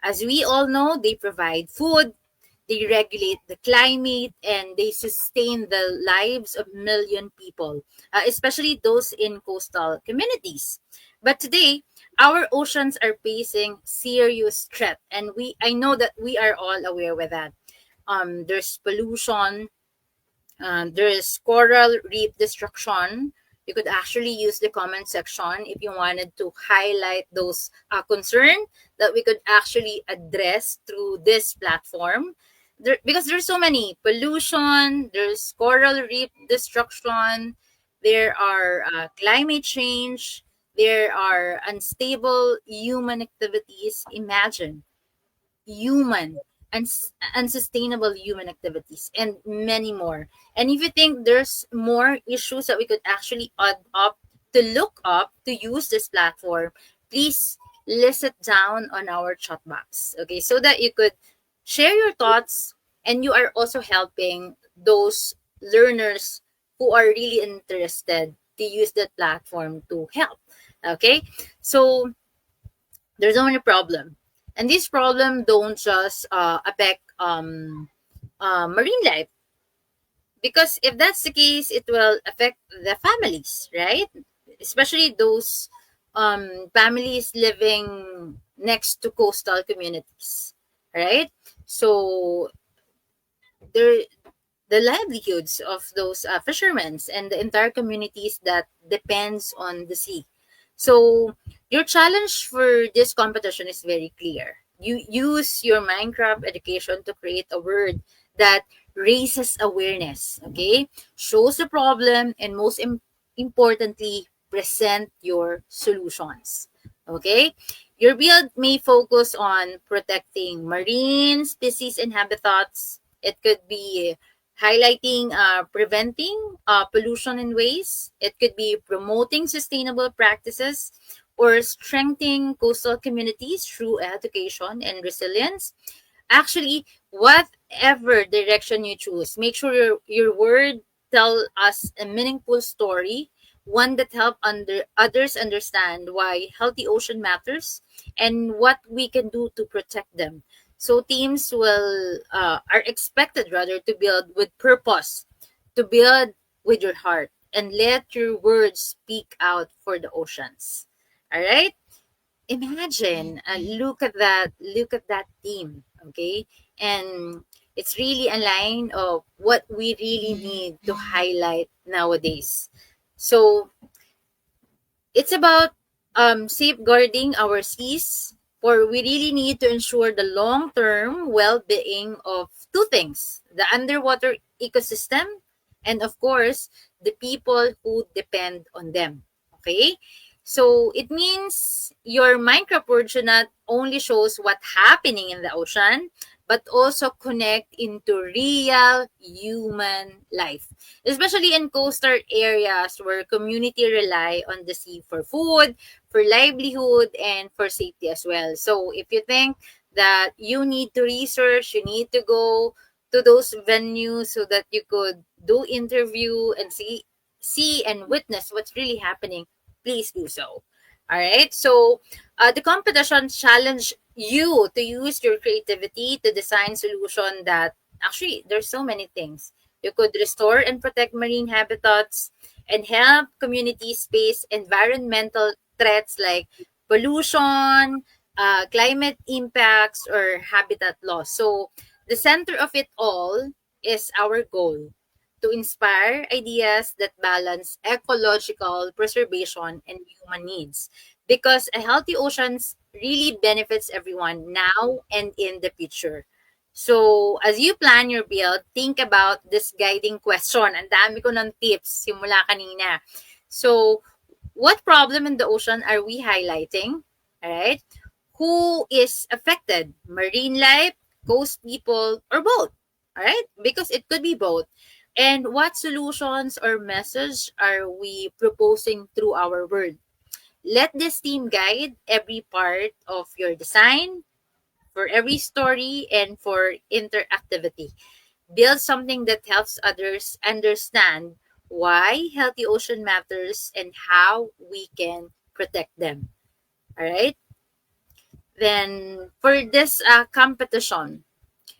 As we all know, they provide food, they regulate the climate, and they sustain the lives of million people, especially those in coastal communities. But today, our oceans are facing serious threat, and I know that we are all aware with that. There's pollution, there is coral reef destruction. You could actually use the comment section if you wanted to highlight those concern that we could actually address through this platform. Because there's so many pollution, there's coral reef destruction, there are climate change, there are unstable human activities. Imagine human and unsustainable human activities and many more. And if you think there's more issues that we could actually add up to look up to use this platform, please list it down on our chat box, okay, so that you could share your thoughts, and you are also helping those learners who are really interested to use that platform to help. Okay, so there's only problem, and this problem don't just affect marine life, because if that's the case, it will affect the families, right? Especially those families living next to coastal communities, right? So there, the livelihoods of those fishermen and the entire communities that depends on the sea. So your challenge for this competition is very clear. You use your Minecraft education to create a word that raises awareness, okay? Shows the problem, and most importantly, present your solutions. Okay? Your build may focus on protecting marine species and habitats. It could be highlighting preventing pollution and waste. It could be promoting sustainable practices or strengthening coastal communities through education and resilience. Actually, whatever direction you choose, make sure your word tell us a meaningful story, one that help others understand why healthy ocean matters and what we can do to protect them. So teams will are expected rather to build with purpose, to build with your heart, and let your words speak out for the oceans. All right, imagine, look at that team, okay, and it's really a line of what we really need to highlight nowadays. So it's about safeguarding our seas, for we really need to ensure the long-term well-being of two things: the underwater ecosystem, and of course, the people who depend on them. Okay? So it means your Minecraft world should not only shows what's happening in the ocean, but also connect into real human life, especially in coastal areas where community rely on the sea for food, for livelihood, and for safety as well. So if you think that you need to research, you need to go to those venues so that you could do interview and see and witness what's really happening, please do so. All right. So the competition challenge you to use your creativity to design solution that actually there's so many things. You could restore and protect marine habitats and help communities face environmental threats like pollution, climate impacts, or habitat loss. So the center of it all is our goal to inspire ideas that balance ecological preservation and human needs. Because a healthy oceans really benefits everyone now and in the future. So, as you plan your build, think about this guiding question. Ang dami ko ng tips simula kanina. So, what problem in the ocean are we highlighting? All right. Who is affected? Marine life, coast people, or both? All right. Because it could be both. And what solutions or message are we proposing through our word? Let this team guide every part of your design, for every story, and for interactivity. Build something that helps others understand why healthy ocean matters and how we can protect them. All right. Then for this competition,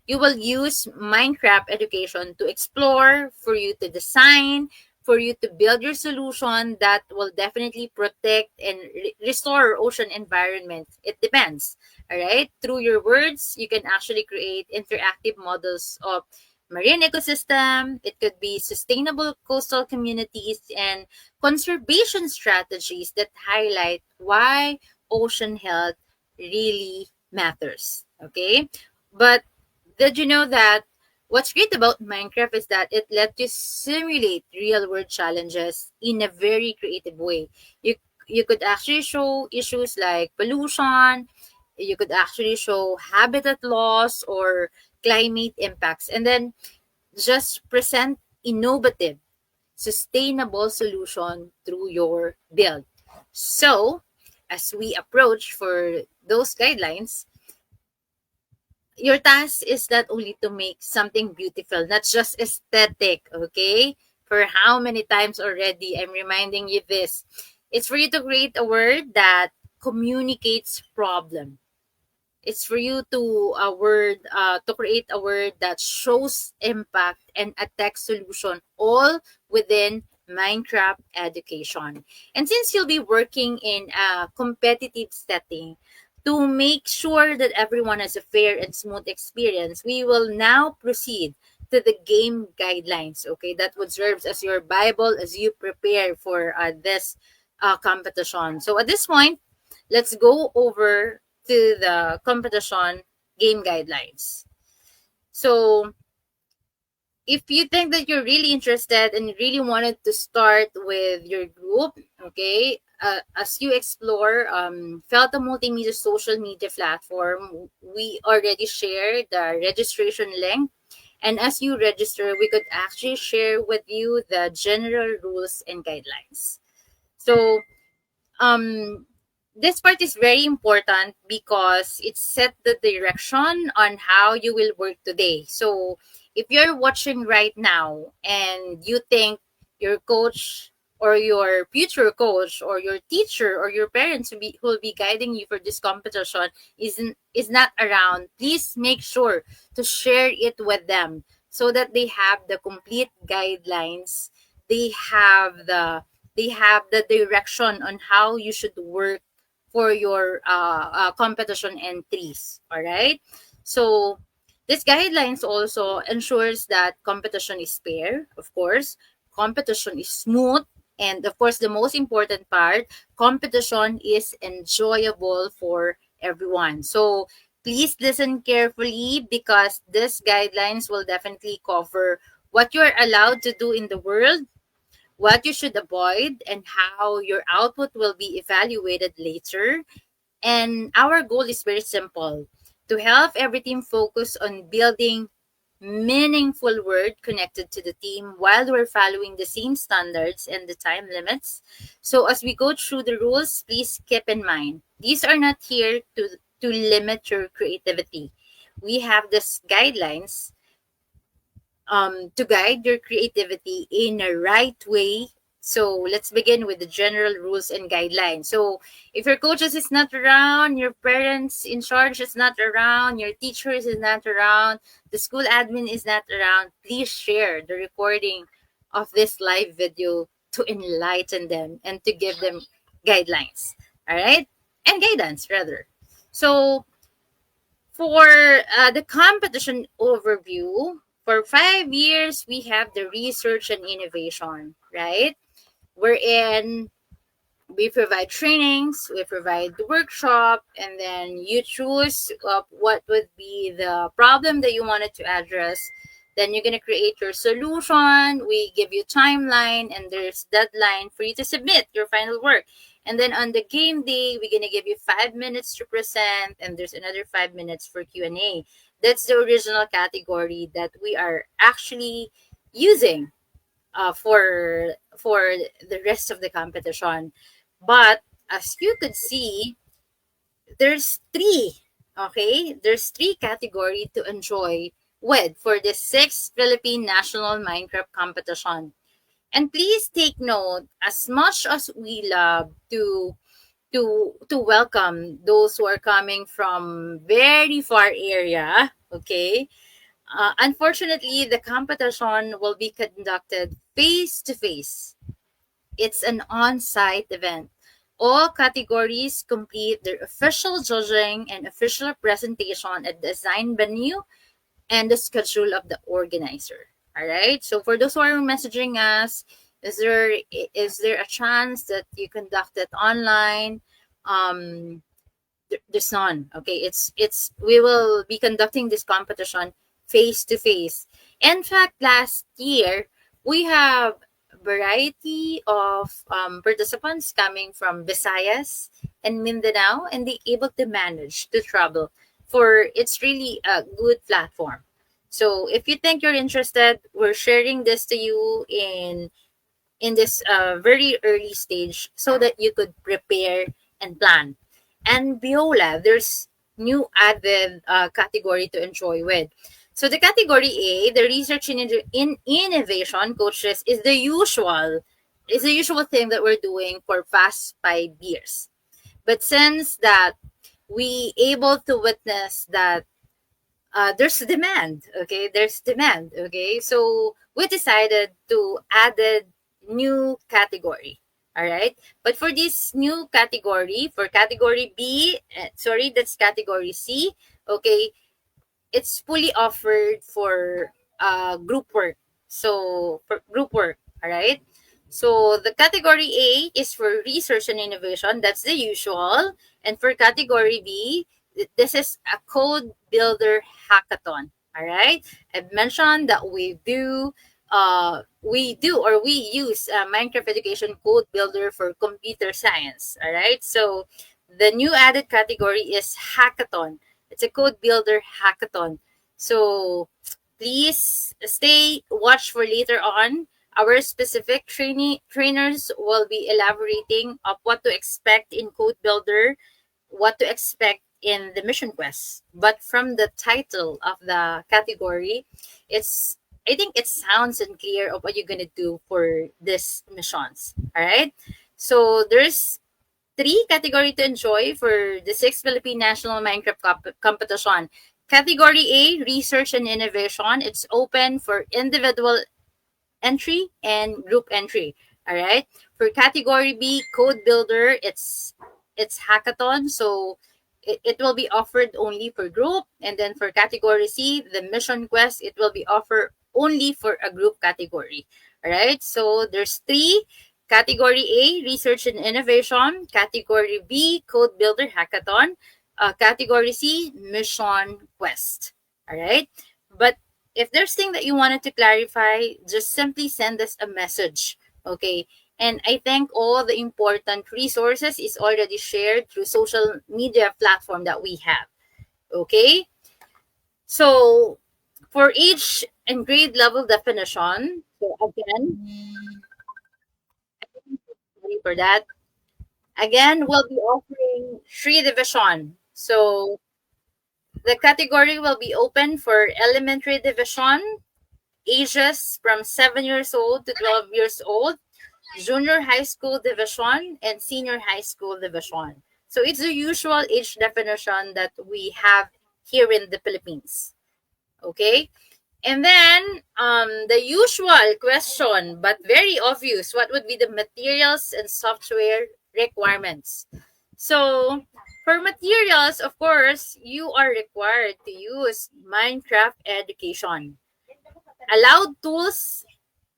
you will use Minecraft education to explore, for you to design, for you to build your solution that will definitely protect and restore ocean environment. It depends. All right. Through your words, you can actually create interactive models of marine ecosystem. It could be sustainable coastal communities and conservation strategies that highlight why ocean health really matters. Okay. But did you know that what's great about Minecraft is that it lets you simulate real world challenges in a very creative way. You could actually show issues like pollution, you could actually show habitat loss or climate impacts, and then just present innovative, sustainable solution through your build. So, as we approach for those guidelines, your task is not only to make something beautiful, not just aesthetic, okay? For how many times already I'm reminding you this. It's for you to create a word that communicates problem. It's for you to create a word that shows impact and a tech solution all within Minecraft education. And since you'll be working in a competitive setting, to make sure that everyone has a fair and smooth experience, we will now proceed to the game guidelines. Okay, that would serve as your Bible as you prepare for this competition. So at this point, let's go over to the competition game guidelines. So, if you think that you're really interested and you really wanted to start with your group, okay, as you explore Felta Multimedia social media platform, we already shared the registration link. And as you register, we could actually share with you the general rules and guidelines. So, um this part is very important because it set the direction on how you will work today. So if you're watching right now and you think your coach or your future coach or your teacher or your parents who will be guiding you for this competition is not around, please make sure to share it with them so that they have the complete guidelines. They have the direction on how you should work for your competition entries. All right. So this guidelines also ensures that competition is fair, of course, competition is smooth, and of course, the most important part, competition is enjoyable for everyone. So please listen carefully because these guidelines will definitely cover what you're allowed to do in the world, what you should avoid, and how your output will be evaluated later. And our goal is very simple, to help every team focus on building meaningful word connected to the team while we're following the same standards and the time limits. So as we go through the rules, please keep in mind these are not here to limit your creativity. We have these guidelines to guide your creativity in a right way. So let's begin with the general rules and guidelines. So if your coaches is not around, your parents in charge is not around, your teachers is not around, the school admin is not around, please share the recording of this live video to enlighten them and to give them guidelines. All right? And guidance rather. So for the competition overview, for 5 years, we have the research and innovation, right? Wherein we provide trainings, we provide the workshop, and then you choose what would be the problem that you wanted to address. Then you're going to create your solution. We give you timeline, and there's deadline for you to submit your final work. And then on the game day, we're going to give you 5 minutes to present, and there's another 5 minutes for Q&A. That's the original category that we are actually using for the rest of the competition. But as you could see, there's three. Okay, there's three category to enjoy with for the 6th Philippine National Minecraft Competition. And please take note, as much as we love to welcome those who are coming from very far area, okay, unfortunately, the competition will be conducted face to face. It's an on site event. All categories complete their official judging and official presentation at the assigned venue and the schedule of the organizer. All right. So for those who are messaging us, is there a chance that you conduct it online? Um, there's none. Okay, it's we will be conducting this competition face to face. In fact, last year we have variety of participants coming from Visayas and Mindanao, and they able to manage to travel. For it's really a good platform. So if you think you're interested, we're sharing this to you in this very early stage so that you could prepare and plan. And Biola, there's new added category to enjoy with. So the category A, the research in innovation coaches, is the usual thing that we're doing for past 5 years. But since that we able to witness that there's demand, okay, there's demand, okay, so we decided to add a new category. All right, but for this new category, for category B, sorry, that's category C, okay, it's fully offered for group work. So for group work, all right. So the category A is for research and innovation. That's the usual. And for category B, this is a code builder hackathon. All right. I've mentioned that we use Minecraft Education Code Builder for computer science. All right. So the new added category is hackathon. It's a code builder hackathon. So please stay watch for later on. Our specific trainers will be elaborating of what to expect in code builder, what to expect in the mission quest. But from the title of the category, it's I think it sounds unclear of what you're gonna do for these missions. All right. So there's three category to enjoy for the 6th Philippine National Minecraft Competition. Category A, Research and Innovation. It's open for individual entry and group entry. All right. For category B, Code Builder, it's hackathon, so it will be offered only for group. And then for category C, the Mission Quest, it will be offered only for a group category. All right. So there's three. Category A, Research and Innovation. Category B, Code Builder Hackathon. Category C, Mission Quest. All right. But if there's thing that you wanted to clarify, just simply send us a message. Okay. And I think all the important resources is already shared through social media platform that we have. Okay. So for age and grade level definition, so again, sorry for that. Again, we'll be offering three division. So the category will be open for elementary division, ages from 7 years old to 12 years old, junior high school division, and senior high school division. So it's the usual age definition that we have here in the Philippines. Okay? And then the usual question, but very obvious, what would be the materials and software requirements? So For materials, of course, you are required to use Minecraft Education. Allowed tools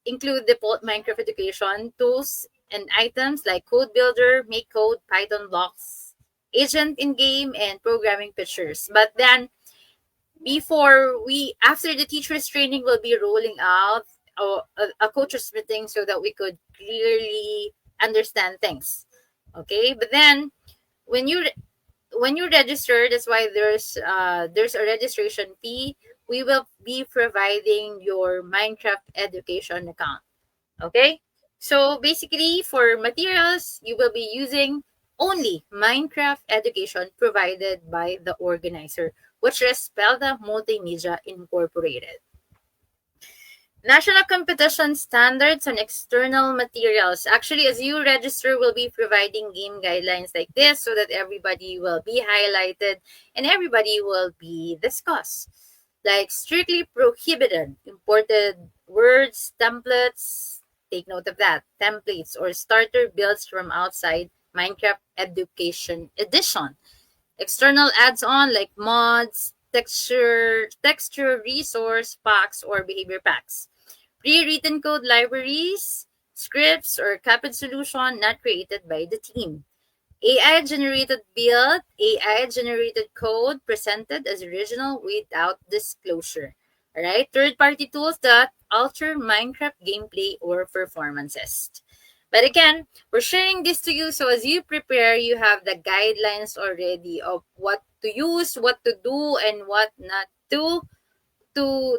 include default Minecraft Education tools and items like Code Builder, Make Code, Python blocks, Agent in game, and programming pictures. But then, after the teachers training, will be rolling out a coaches meeting so that we could clearly understand things. Okay, but then when you register, that's why there's a registration fee. We will be providing your Minecraft education account. Okay, so basically for materials, you will be using only Minecraft education provided by the organizer, which is Spelda Multimedia Incorporated. National competition standards on external materials. Actually, as you register, we'll be providing game guidelines like this so that everybody will be highlighted and everybody will be discussed. Like strictly prohibited imported words, templates, take note of that, templates or starter builds from outside Minecraft Education Edition. External adds-on like mods, texture resource packs, or behavior packs. Pre-written code libraries, scripts, or capid solution not created by the team. AI-generated build, AI-generated code presented as original without disclosure. Alright, third-party tools that alter Minecraft gameplay or performances. But again, we're sharing this to you so as you prepare, you have the guidelines already of what to use, what to do, and what not to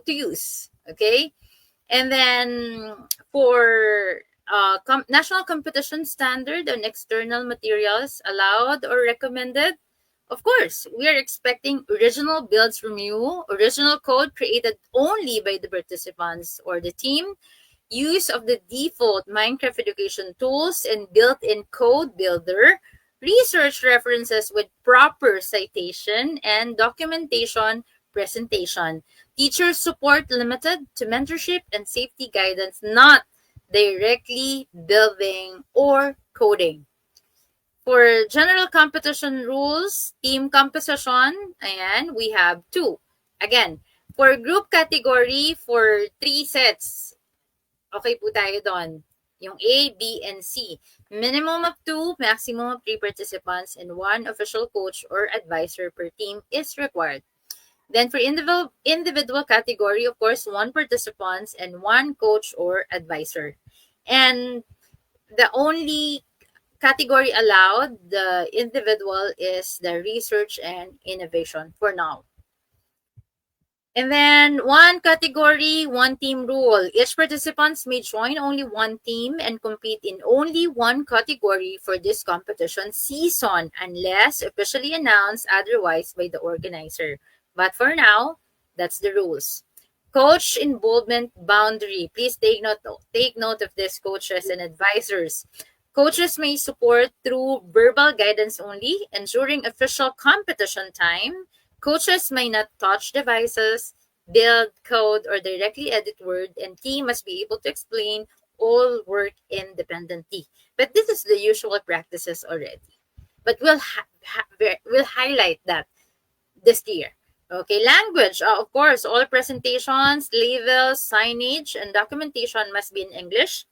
use. Okay? And then for national competition standard on external materials allowed or recommended, of course, we are expecting original builds from you, original code created only by the participants or the team, use of the default Minecraft education tools and built-in code builder, research references with proper citation and documentation presentation. Teacher support limited to mentorship and safety guidance, not directly building or coding. For general competition rules, team composition, ayan, we have two. Again, for group category, for 3 sets, okay po tayo doon. Yung A, B, and C. Minimum of 2, maximum of 3 participants, and 1 official coach or advisor per team is required. Then for individual category, of course, 1 participants and 1 coach or advisor. And the only category allowed, the individual, is the research and innovation for now. And then 1 category, 1 team rule. Each participants may join only 1 team and compete in only 1 category for this competition season unless officially announced otherwise by the organizer. But for now, that's the rules. Coach involvement boundary. Please take note of this, coaches and advisors. Coaches may support through verbal guidance only, and during official competition time, coaches may not touch devices, build code, or directly edit word, and team must be able to explain all work independently. But this is the usual practices already. But we'll highlight that this year. Okay, language. Of course, all presentations, labels, signage, and documentation must be in English.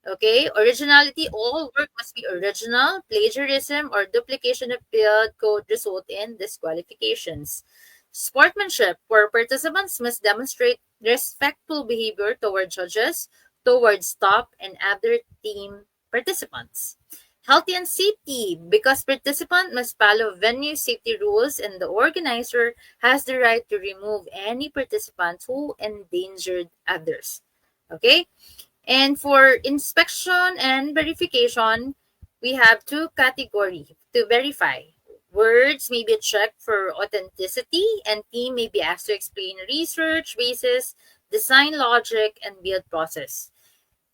Okay, originality, all work must be original. Plagiarism or duplication of build code result in disqualifications. Sportsmanship, where participants must demonstrate respectful behavior toward judges, towards staff, and other team participants. Healthy and safety, because participant must follow venue safety rules and the organizer has the right to remove any participant who endangered others. Okay? And for inspection and verification, we have 2 categories to verify. Words may be checked for authenticity, and team may be asked to explain research basis, design logic, and build process.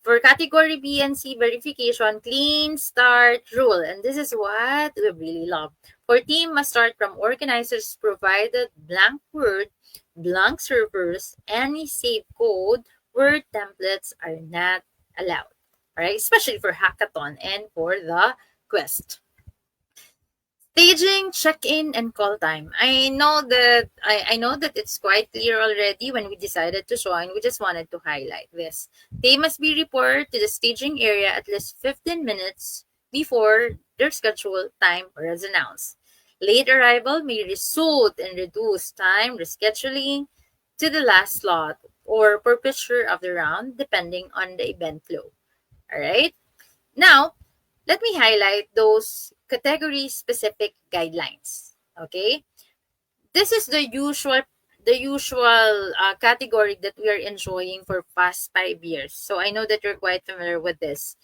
For category B and C verification, clean start rule. And this is what we really love. For team must start from organizers provided blank word, blank servers, any saved code, word templates are not allowed. Alright, especially for hackathon and for the quest. Staging, check-in, and call time. I know that it's quite clear already when we decided to join. We just wanted to highlight this. They must be reported to the staging area at least 15 minutes before their scheduled time was announced. Late arrival may result in reduced time rescheduling to the last slot or forfeiture of the round depending on the event flow. All right? Now, let me highlight those category specific guidelines. Okay? This is the usual category that we are enjoying for past 5 years. So I know that you're quite familiar with this.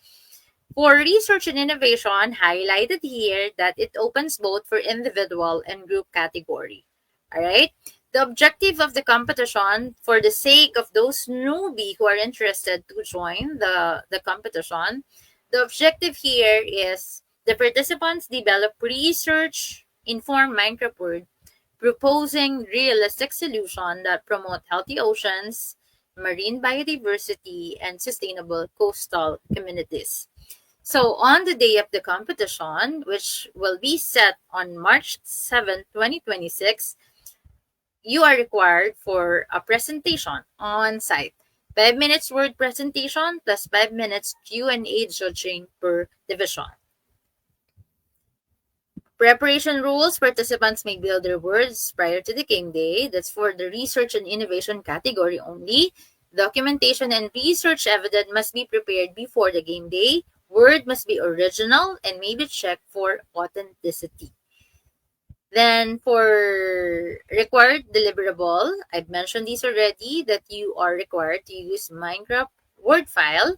For research and innovation, highlighted here that it opens both for individual and group category. All right? The objective of the competition, for the sake of those newbie who are interested to join the competition, the objective here is the participants develop research informed Minecraft Word, proposing realistic solutions that promote healthy oceans, marine biodiversity, and sustainable coastal communities. So on the day of the competition, which will be set on March 7, 2026, you are required for a presentation on site. 5 minutes word presentation plus 5 minutes Q&A judging per division. Preparation rules: participants may build their words prior to the game day. That's for the research and innovation category only. Documentation and research evidence must be prepared before the game day. Word must be original and may be checked for authenticity. Then for required deliverable, I've mentioned these already, that you are required to use Minecraft Word file,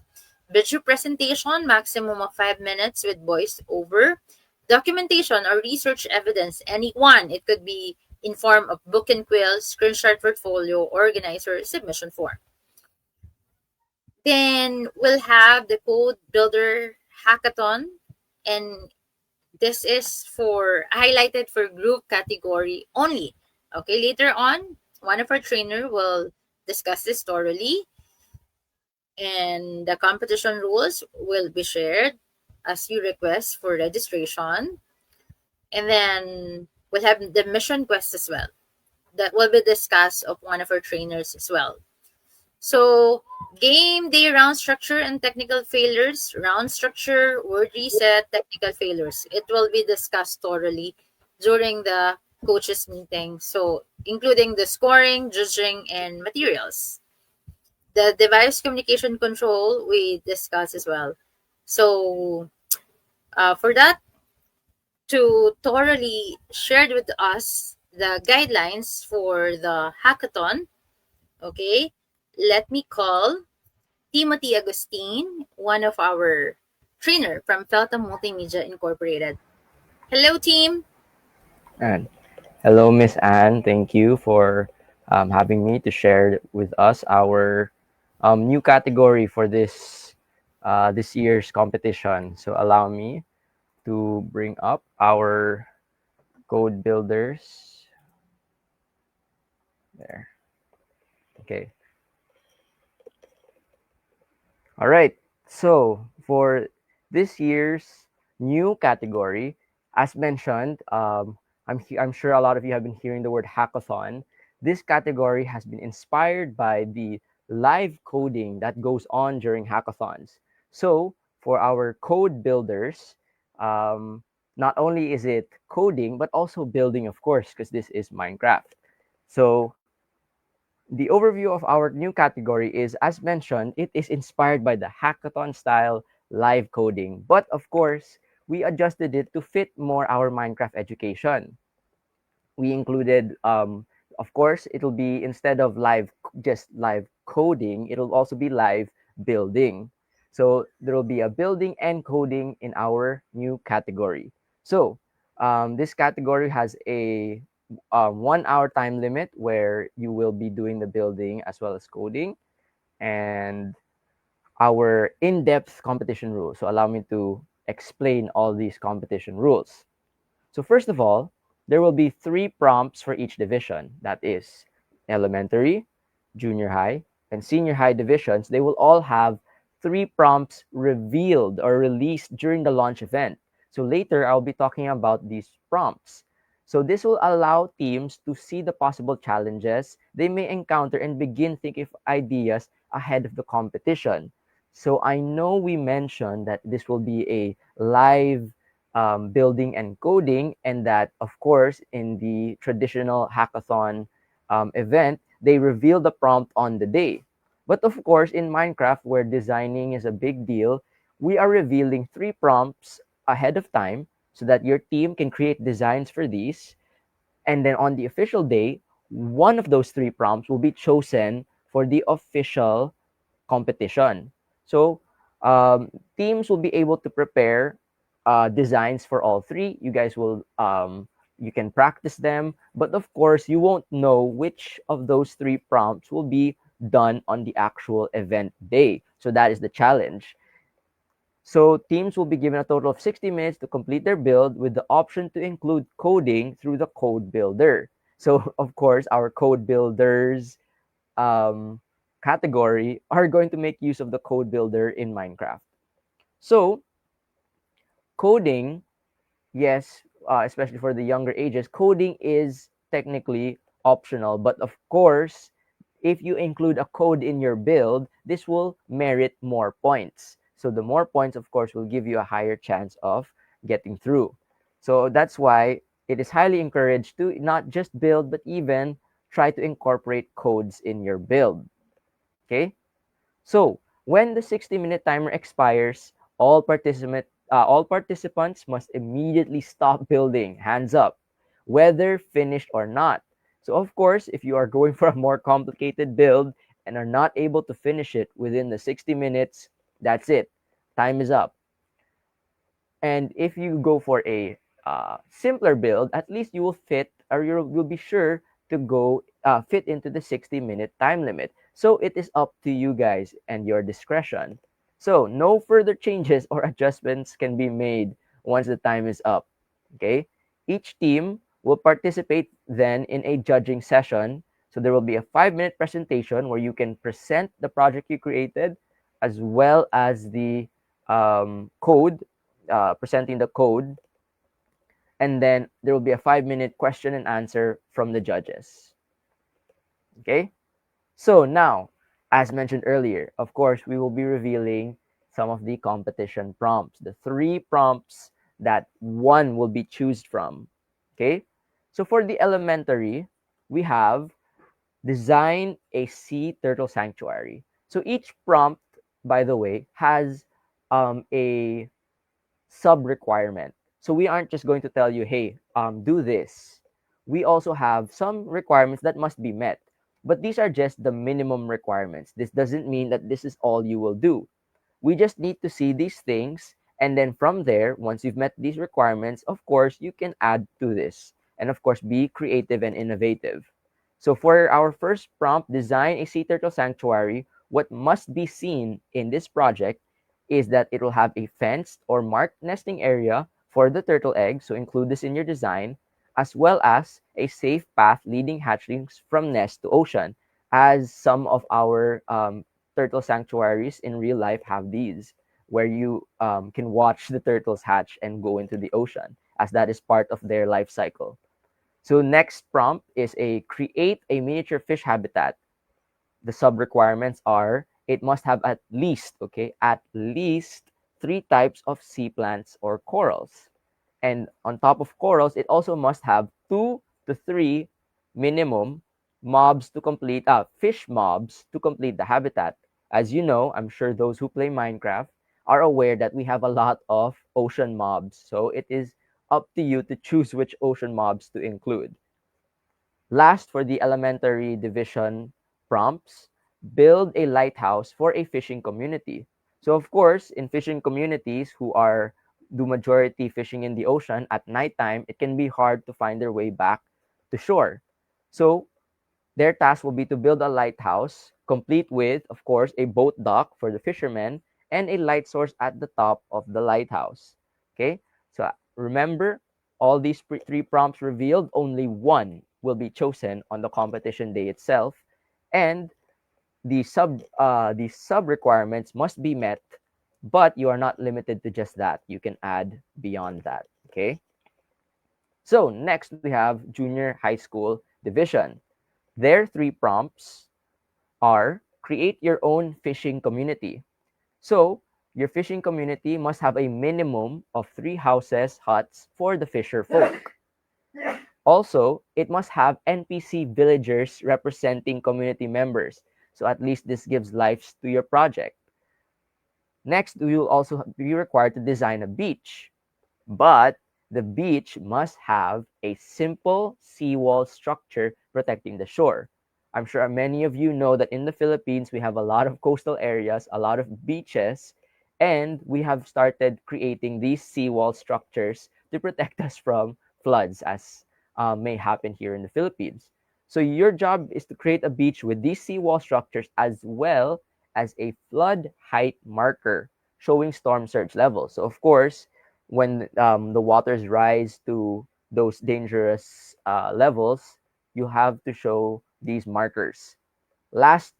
video presentation, maximum of 5 minutes with voice over, documentation or research evidence, any one. It could be in form of book and quill, screenshot portfolio, organizer, submission form. Then we'll have the code builder hackathon, and this is for highlighted for group category only. Okay, later on, one of our trainer will discuss this thoroughly, and the competition rules will be shared as you request for registration. And then we'll have the mission quest as well. That will be discussed of one of our trainers as well. So, game day round structure and technical failures. Round structure, word reset, technical failures. It will be discussed thoroughly during the coaches meeting. So, including the scoring, judging, and materials. The device communication control we discuss as well. So, for that, to thoroughly share with us the guidelines for the hackathon, okay, let me call Timothy Agustin, one of our trainer from Felta Multimedia Incorporated. Hello, team. And hello, Miss Anne. Thank you for having me to share with us our new category for this year's competition. So allow me to bring up our code builders. There. Okay. All right. So for this year's new category, as mentioned, I'm sure a lot of you have been hearing the word hackathon. This category has been inspired by the live coding that goes on during hackathons. So for our code builders, not only is it coding, but also building, of course, because this is Minecraft. So the overview of our new category is, as mentioned, it is inspired by the hackathon style live coding. But of course, we adjusted it to fit more our Minecraft education. We included, of course, it'll be instead of just live coding, it'll also be live building. So there will be a building and coding in our new category. So this category has a 1 hour time limit where you will be doing the building as well as coding, and our in-depth competition rules. So allow me to explain all these competition rules. So first of all, there will be 3 prompts for each division. That is elementary, junior high, and senior high divisions. They will all have 3 prompts revealed or released during the launch event. So later, I'll be talking about these prompts. So this will allow teams to see the possible challenges they may encounter and begin thinking of ideas ahead of the competition. So I know we mentioned that this will be a live building and coding, and that, of course, in the traditional hackathon event, they reveal the prompt on the day. But of course, in Minecraft, where designing is a big deal, we are revealing 3 prompts ahead of time so that your team can create designs for these. And then on the official day, one of those 3 prompts will be chosen for the official competition. So teams will be able to prepare designs for all 3. You guys will you can practice them, but of course you won't know which of those 3 prompts will be done on the actual event day. So that is the challenge. So teams will be given a total of 60 minutes to complete their build with the option to include coding through the code builder. So of course, our code builders um, category are going to make use of the code builder in Minecraft. So coding, yes, especially for the younger ages, coding is technically optional. But of course, if you include a code in your build, this will merit more points. So the more points, of course, will give you a higher chance of getting through. So that's why it is highly encouraged to not just build, but even try to incorporate codes in your build. Okay? So, when the 60-minute timer expires, all participants must immediately stop building, hands up, whether finished or not. So, of course, if you are going for a more complicated build and are not able to finish it within the 60 minutes, that's it. Time is up. And if you go for a simpler build, at least you will fit, or you'll be sure to go fit into the 60-minute time limit. So it is up to you guys and your discretion. So no further changes or adjustments can be made once the time is up. Okay? Each team will participate then in a judging session. So there will be a 5-minute presentation where you can present the project you created, as well as the code, presenting the code, and then there will be a 5-minute question and answer from the judges. Okay? So now, as mentioned earlier, of course, we will be revealing some of the competition prompts, the 3 prompts that one will be chosen from. Okay? So for the elementary, we have design a sea turtle sanctuary. So each prompt, by the way, has a sub requirement. So we aren't just going to tell you, hey, do this. We also have some requirements that must be met. But these are just the minimum requirements. This doesn't mean that this is all you will do. We just need to see these things. And then from there, once you've met these requirements, of course, you can add to this. And of course, be creative and innovative. So for our first prompt, design a sea turtle sanctuary, what must be seen in this project is that it will have a fenced or marked nesting area for the turtle eggs, so include this in your design, as well as a safe path leading hatchlings from nest to ocean, as some of our turtle sanctuaries in real life have these, where you can watch the turtles hatch and go into the ocean, as that is part of their life cycle. So next prompt is a create a miniature fish habitat. The sub requirements are it must have at least, okay, at least 3 types of sea plants or corals. And on top of corals, it also must have 2 to 3 minimum mobs to complete, fish mobs to complete the habitat. As you know, I'm sure those who play Minecraft are aware that we have a lot of ocean mobs. So it is up to you to choose which ocean mobs to include. Last, for the elementary division prompts, build a lighthouse for a fishing community. So of course, in fishing communities who are do majority fishing in the ocean at nighttime, it can be hard to find their way back to shore. So their task will be to build a lighthouse, complete with, of course, a boat dock for the fishermen and a light source at the top of the lighthouse. Okay, so remember, all these 3 prompts revealed, only one will be chosen on the competition day itself, and the sub requirements must be met But you are not limited to just that. You can add beyond that. Okay. So next we have junior high school division. Their three prompts are create your own fishing community. So your fishing community must have a minimum of 3 houses, huts for the fisher folk. Also, it must have NPC villagers representing community members. So at least this gives life to your project. Next, you will also be required to design a beach. But the beach must have a simple seawall structure protecting the shore. I'm sure many of you know that in the Philippines, we have a lot of coastal areas, a lot of beaches, and we have started creating these seawall structures to protect us from floods, as may happen here in the Philippines. So, your job is to create a beach with these seawall structures as well as a flood height marker showing storm surge levels. So, of course, when the waters rise to those dangerous levels, you have to show these markers. Last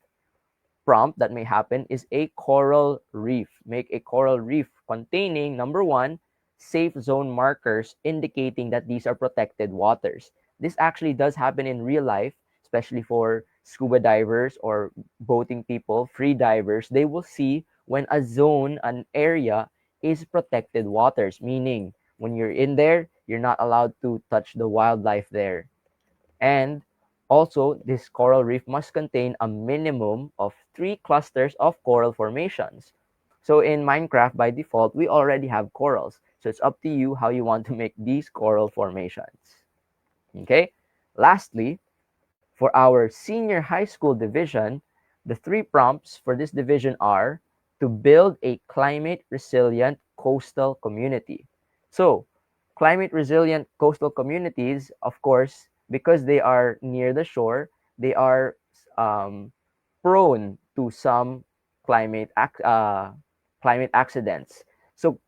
prompt that may happen is a coral reef. Make a coral reef containing, number one, safe zone markers indicating that these are protected waters. This actually does happen in real life, especially for scuba divers or boating people, free divers. They will see when a zone, an area, is protected waters, meaning when you're in there, you're not allowed to touch the wildlife there. And also, this coral reef must contain a minimum of 3 clusters of coral formations. So in Minecraft, by default, we already have corals. So it's up to you how you want to make these coral formations. Okay? Lastly, for our senior high school division, the 3 prompts for this division are to build a climate resilient coastal community. So, climate resilient coastal communities, of course, because they are near the shore, they are um, prone to some climate climate accidents. So,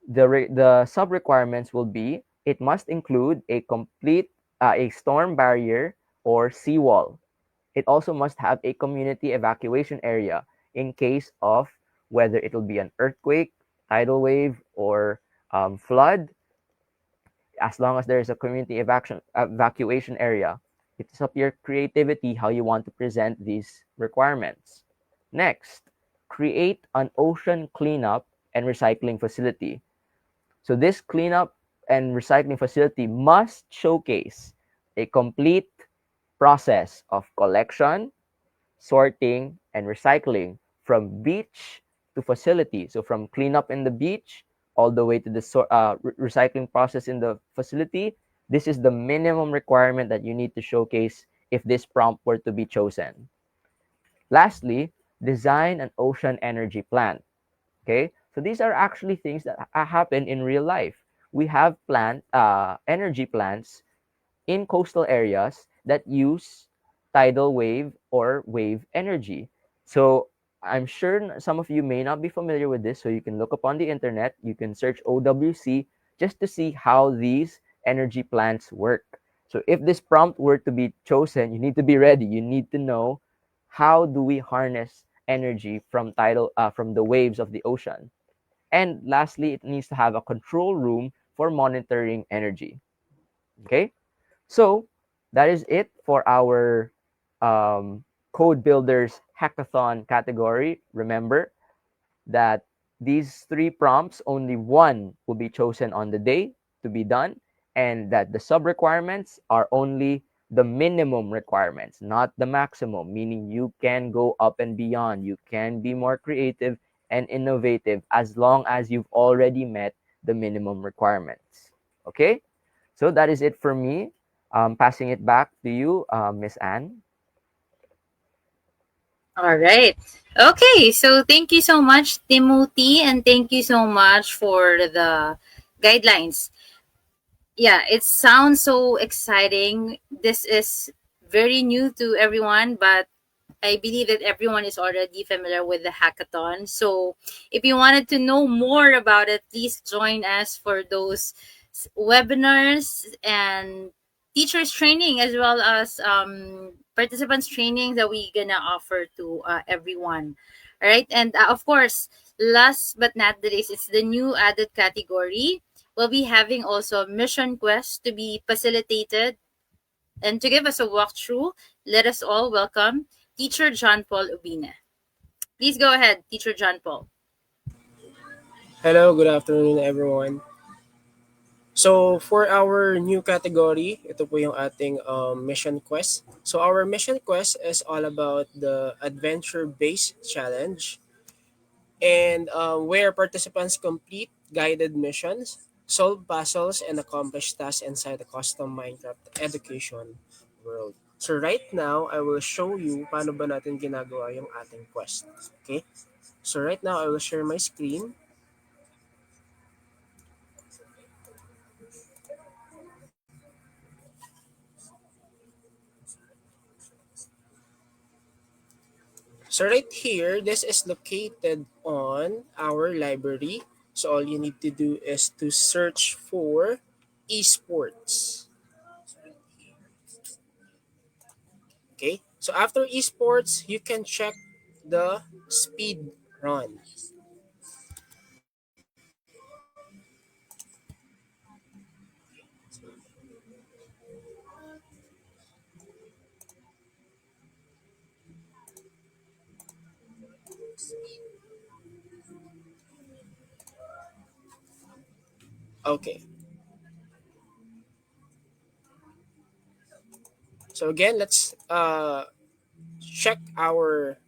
the sub requirements will be it must include a complete a storm barrier or seawall. It also must have a community evacuation area in case of whether it will be an earthquake, tidal wave, or flood. As long as there is a community evacuation area, it's up your creativity how you want to present these requirements. Next, create an ocean cleanup and recycling facility. So this cleanup and recycling facility must showcase a complete process of collection, sorting, and recycling from beach to facility. So from cleanup in the beach all the way to the recycling process in the facility. This is the minimum requirement that you need to showcase if this prompt were to be chosen. Lastly, design an ocean energy plant. Okay, so these are actually things that happen in real life. We have energy plants in coastal areas that use tidal wave or wave energy. So I'm sure some of you may not be familiar with this, so you can look up on the internet, you can search OWC just to see how these energy plants work. So if this prompt were to be chosen, you need to be ready. You need to know how do we harness energy from the waves of the ocean. And lastly, it needs to have a control room for monitoring energy. Okay? So that is it for our Code Builders Hackathon category. Remember that these 3 prompts, only one will be chosen on the day to be done, and that the sub requirements are only the minimum requirements, not the maximum, meaning you can go up and beyond. You can be more creative and innovative as long as you've already met the minimum requirements. Okay? So that is it for me. Passing it back to you, Miss Anne. All right. Okay. So thank you so much, Timothy, and thank you so much for the guidelines. Yeah, it sounds so exciting. This is very new to everyone, but I believe that everyone is already familiar with the hackathon. So, if you wanted to know more about it, please join us for those webinars and teachers training, as well as participants training that we gonna offer to everyone. All right, and of course, Last but not the least, it's the new added category. We'll be having also mission quest to be facilitated. And to give us a walkthrough, let us all welcome Teacher John Paul Ubina. Please go ahead, Teacher John Paul. Hello, good afternoon everyone. So for our new category, ito po yung ating mission quest. So our mission quest is all about the adventure-based challenge and where participants complete guided missions, solve puzzles, and accomplish tasks inside the custom Minecraft education world. So right now, I will show you paano ba natin ginagawa yung ating quest. Okay? So right now, I will share my screen. So right here, this is located on our library. So all you need to do is to search for esports. Okay. So after esports, you can check the speed run. Okay. So again, let's check our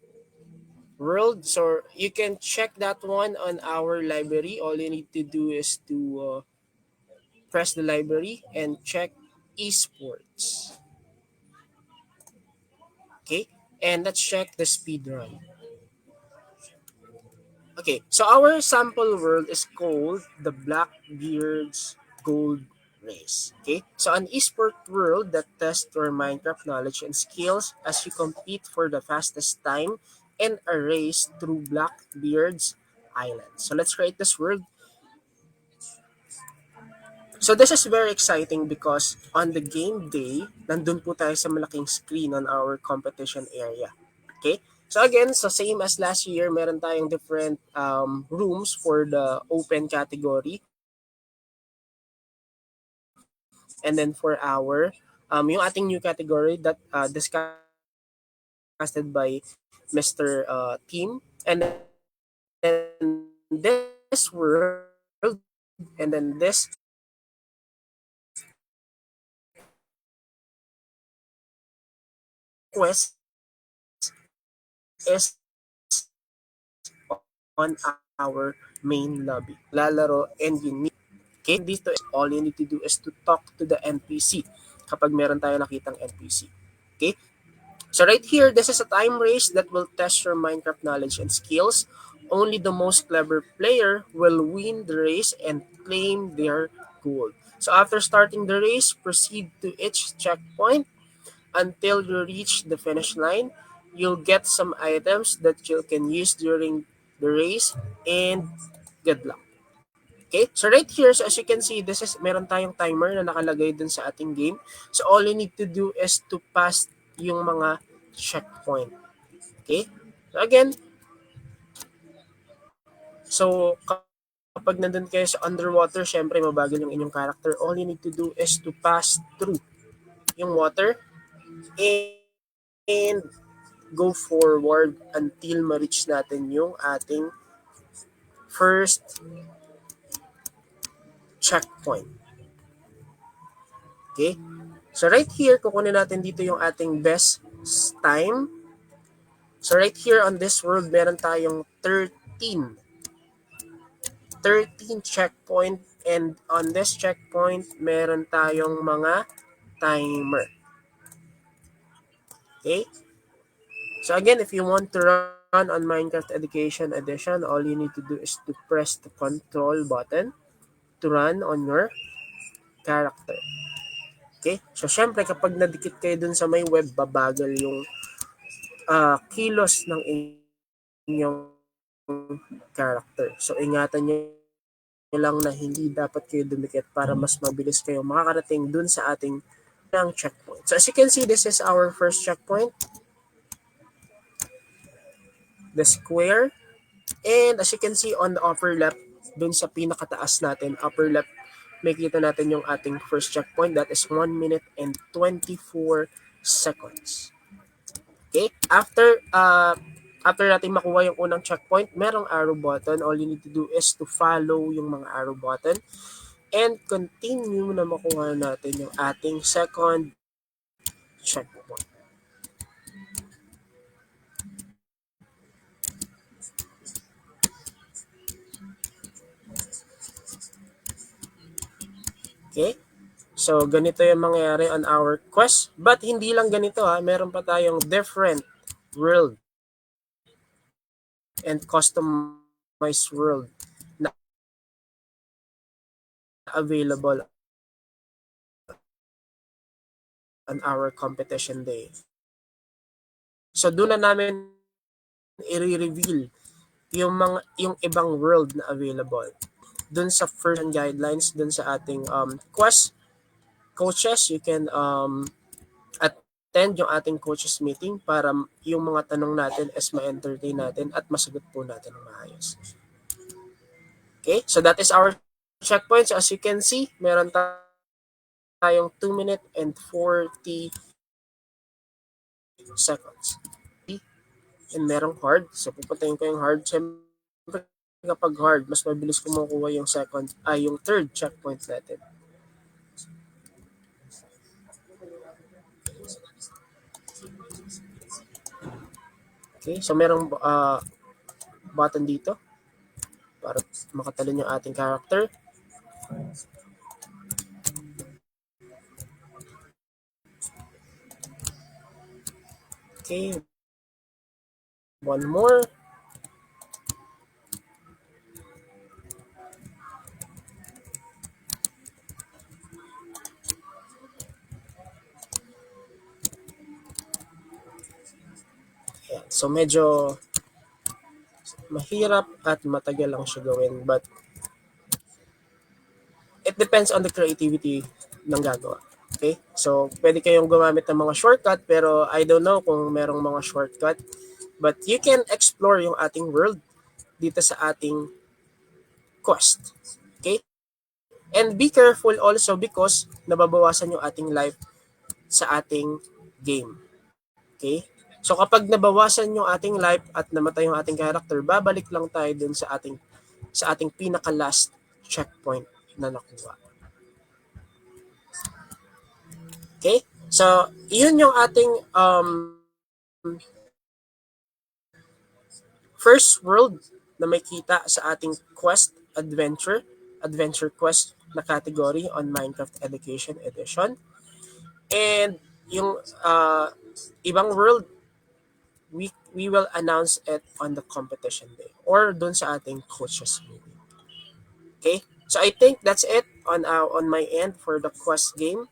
world. So you can check that one on our library. All you need to do is to press the library and check esports. Okay, and let's check the speed run. Okay, so our sample world is called the Blackbeard's Gold Race. Okay, so an esport world that tests your Minecraft knowledge and skills as you compete for the fastest time in a race through Blackbeard's Island. So let's create this world. So this is very exciting because on the game day, nandun po tayo sa malaking screen on our competition area. Okay? So again, so same as last year, meron tayong different rooms for the open category. And then for our, yung ating new category that discussed by Mr. Team. And then this world, and then this quest is on our main lobby. Lalaro and you need, okay, dito is all you need to do is to talk to the NPC kapag meron tayo nakitang NPC. Okay? So right here, this is a time race that will test your Minecraft knowledge and skills. Only the most clever player will win the race and claim their gold. So after starting the race, proceed to each checkpoint until you reach the finish line. You'll get some items that you can use during the race and good luck. Okay? So right here, so as you can see, this is meron tayong timer na nakalagay dun sa ating game. So all you need to do is to pass yung mga checkpoint. Okay? So again, so kapag nandun kayo sa underwater, syempre mabagal yung inyong character. All you need to do is to pass through yung water and go forward until ma-reach natin yung ating first checkpoint. Okay? So right here, kukunin natin dito yung ating best time. So right here on this world, meron tayong 13 checkpoint, and on this checkpoint, meron tayong mga timer. Okay? So again, if you want to run on Minecraft Education Edition, all you need to do is to press the control button to run on your character. Okay? So syempre kapag nadikit kayo dun sa may web, babagal yung kilos ng inyong character. So ingatan nyo lang na hindi dapat kayo dumikit para mas mabilis kayo makakarating dun sa ating checkpoint. So as you can see, this is our first checkpoint. The square. And as you can see on the upper left, dun sa pinakataas natin, upper left, makikita natin yung ating first checkpoint. That is 1 minute and 24 seconds. Okay? After natin makuha yung unang checkpoint, merong arrow button. All you need to do is to follow yung mga arrow button and continue na makuha natin yung ating second checkpoint. Okay? So, ganito yung mangyayari on our quest. But hindi lang ganito ha. Meron pa tayong different world and customized world na available on our competition day. So, doon na namin i-reveal yung ibang world na available. Doon sa first guidelines, doon sa ating quest coaches, you can attend yung ating coaches meeting para yung mga tanong natin is ma-entertain natin at masagot po natin ng maayos. Okay, so that is our checkpoints. As you can see, meron tayong 2 minute and 40 seconds. And merong hard. So pupuntahin ko yung hard. Siyempre, kapag hard, mas mabilis kumukuha yung yung third checkpoint natin. Okay, so merong button dito para makatalon yung ating character. Okay, one more. Ayan. So medyo mahirap at matagal lang siya gawin, but it depends on the creativity ng gagawa. Okay? So, pwede kayong gumamit ng mga shortcut, pero I don't know kung merong mga shortcut. But you can explore yung ating world dito sa ating quest. Okay? And be careful also because nababawasan yung ating life sa ating game. Okay? So, kapag nabawasan yung ating life at namatay yung ating character, babalik lang tayo dun sa ating pinaka-last checkpoint na nakuha. Okay? So, yun yung ating first world na may kita sa ating quest adventure quest na category on Minecraft Education Edition. And yung ibang world, we will announce it on the competition day or dun sa ating coaches meeting. Okay? So I think that's it on my end for the quest game.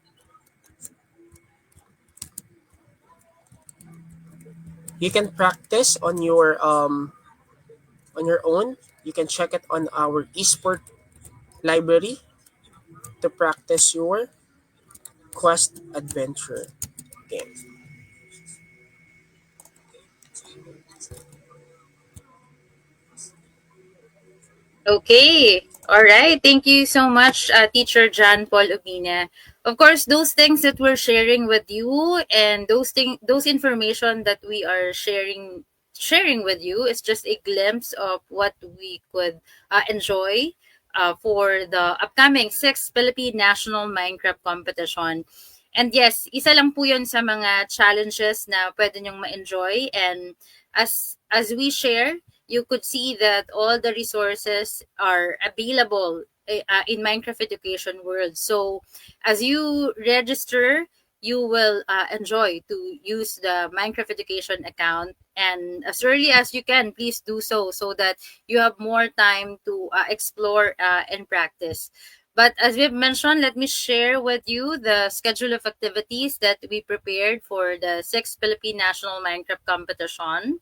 You can practice on your own. You can check it on our esport library to practice your quest adventure game. Okay. All right. Thank you so much, Teacher John Paul Obina. Of course, those things that we're sharing with you and those information that we are sharing with you is just a glimpse of what we could enjoy for the upcoming 6th Philippine National Minecraft Competition. And yes, isa lang po yun sa mga challenges na pwede nyong ma-enjoy. And as we share, you could see that all the resources are available in Minecraft Education World. So as you register, you will enjoy to use the Minecraft Education account. And as early as you can, please do so that you have more time to explore and practice. But as we've mentioned, let me share with you the schedule of activities that we prepared for the 6th Philippine National Minecraft Competition.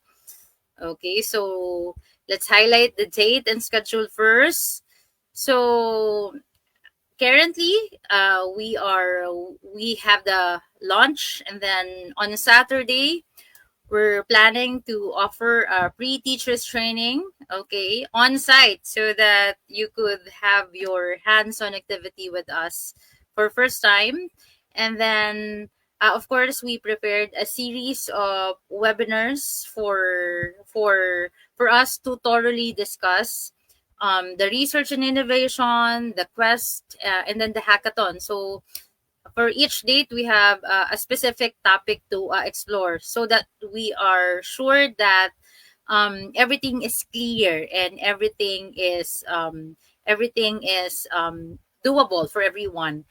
Okay, so let's highlight the date and schedule first. So currently, we have the launch, and then on Saturday, we're planning to offer a pre-teachers training, okay, on site, so that you could have your hands-on activity with us for first time. And then, of course, we prepared a series of webinars for us to thoroughly discuss the research and innovation, the quest, and then the hackathon. So for each date, we have a specific topic to explore, so that we are sure that everything is clear and everything is doable for everyone.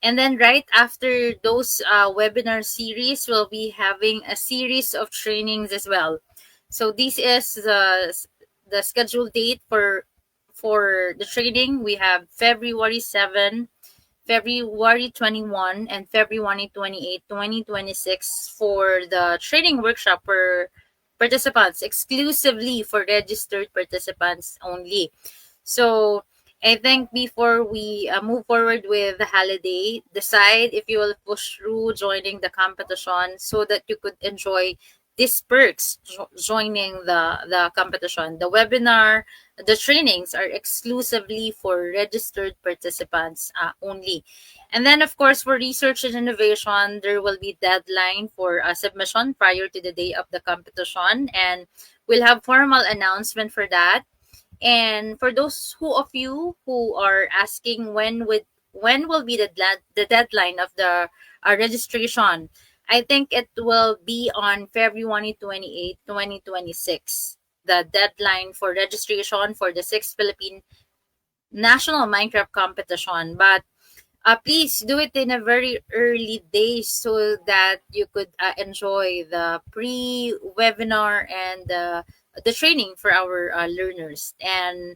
And then right after those webinar series, we'll be having a series of trainings as well. So this is the scheduled date for the training. We have February 7, February 21, and February 28, 2026 for the training workshop for participants, exclusively for registered participants only. So I think before we move forward with the holiday, decide if you will push through joining the competition so that you could enjoy these perks joining the competition. The webinar, the trainings are exclusively for registered participants only. And then, of course, for research and innovation, there will be deadline for submission prior to the day of the competition, and we'll have formal announcement for that. And for those who of you who are asking when will be the deadline of the registration, I think it will be on February 28, 2026. The deadline for registration for the 6th Philippine National Minecraft Competition. But please do it in a very early day so that you could enjoy the pre-webinar and the training for our learners. And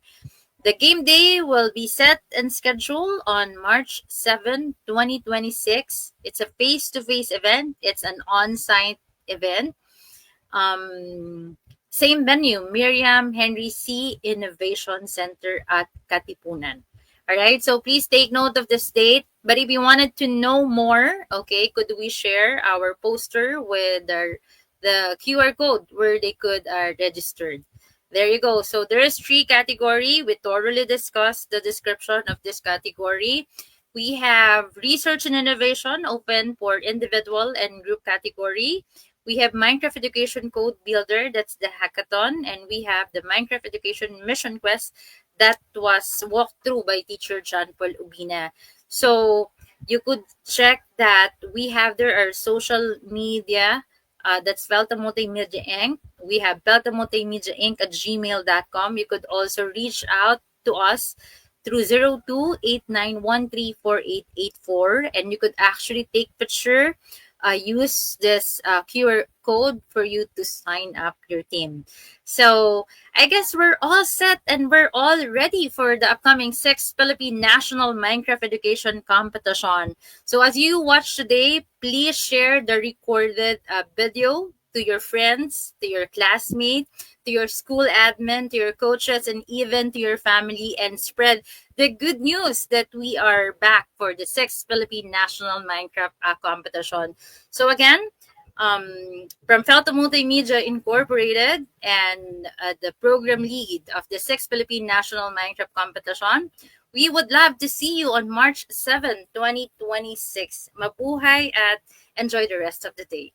the game day will be set and scheduled on March 7, 2026. It's a face-to-face event. It's an on-site event. Same venue, Miriam Henry C. Innovation Center at Katipunan. All right, so please take note of this date. But if you wanted to know more, okay, could we share our poster with the QR code where they could register? There you go. So there is 3 category. We thoroughly discussed the description of this category. We have research and innovation open for individual and group category. We have Minecraft Education Code Builder, that's the hackathon, and we have the Minecraft Education Mission Quest that was walked through by teacher John Paul Ubina. So you could check that we have there our social media. That's Belta Multimedia Inc. We have Belta Multimedia Inc. at gmail.com. You could also reach out to us through 0289134884, and you could actually take picture, use this QR code for you to sign up your team. So I guess we're all set and we're all ready for the upcoming 6th Philippine National Minecraft Education Competition. So as you watch today, please share the recorded video to your friends, to your classmates, to your school admin, to your coaches, and even to your family, and spread the good news that we are back for the 6th Philippine National Minecraft Competition. So again, from Felta Multimedia Incorporated and the program lead of the 6th Philippine National Minecraft Competition, we would love to see you on March 7, 2026. Mabuhay at enjoy the rest of the day.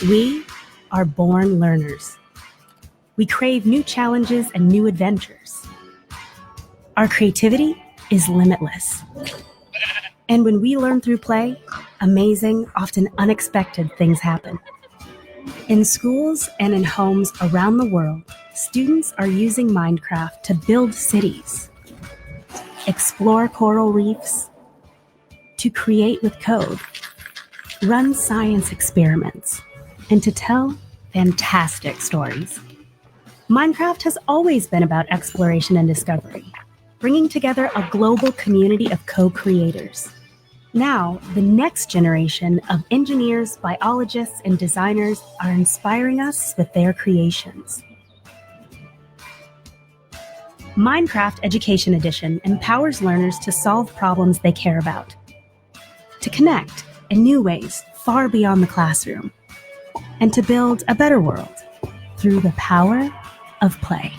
We are born learners. We crave new challenges and new adventures. Our creativity is limitless. And when we learn through play, amazing, often unexpected things happen. In schools and in homes around the world, students are using Minecraft to build cities, explore coral reefs, to create with code, run science experiments, and to tell fantastic stories. Minecraft has always been about exploration and discovery, bringing together a global community of co-creators. Now, the next generation of engineers, biologists, and designers are inspiring us with their creations. Minecraft Education Edition empowers learners to solve problems they care about, to connect in new ways far beyond the classroom, and to build a better world through the power of play.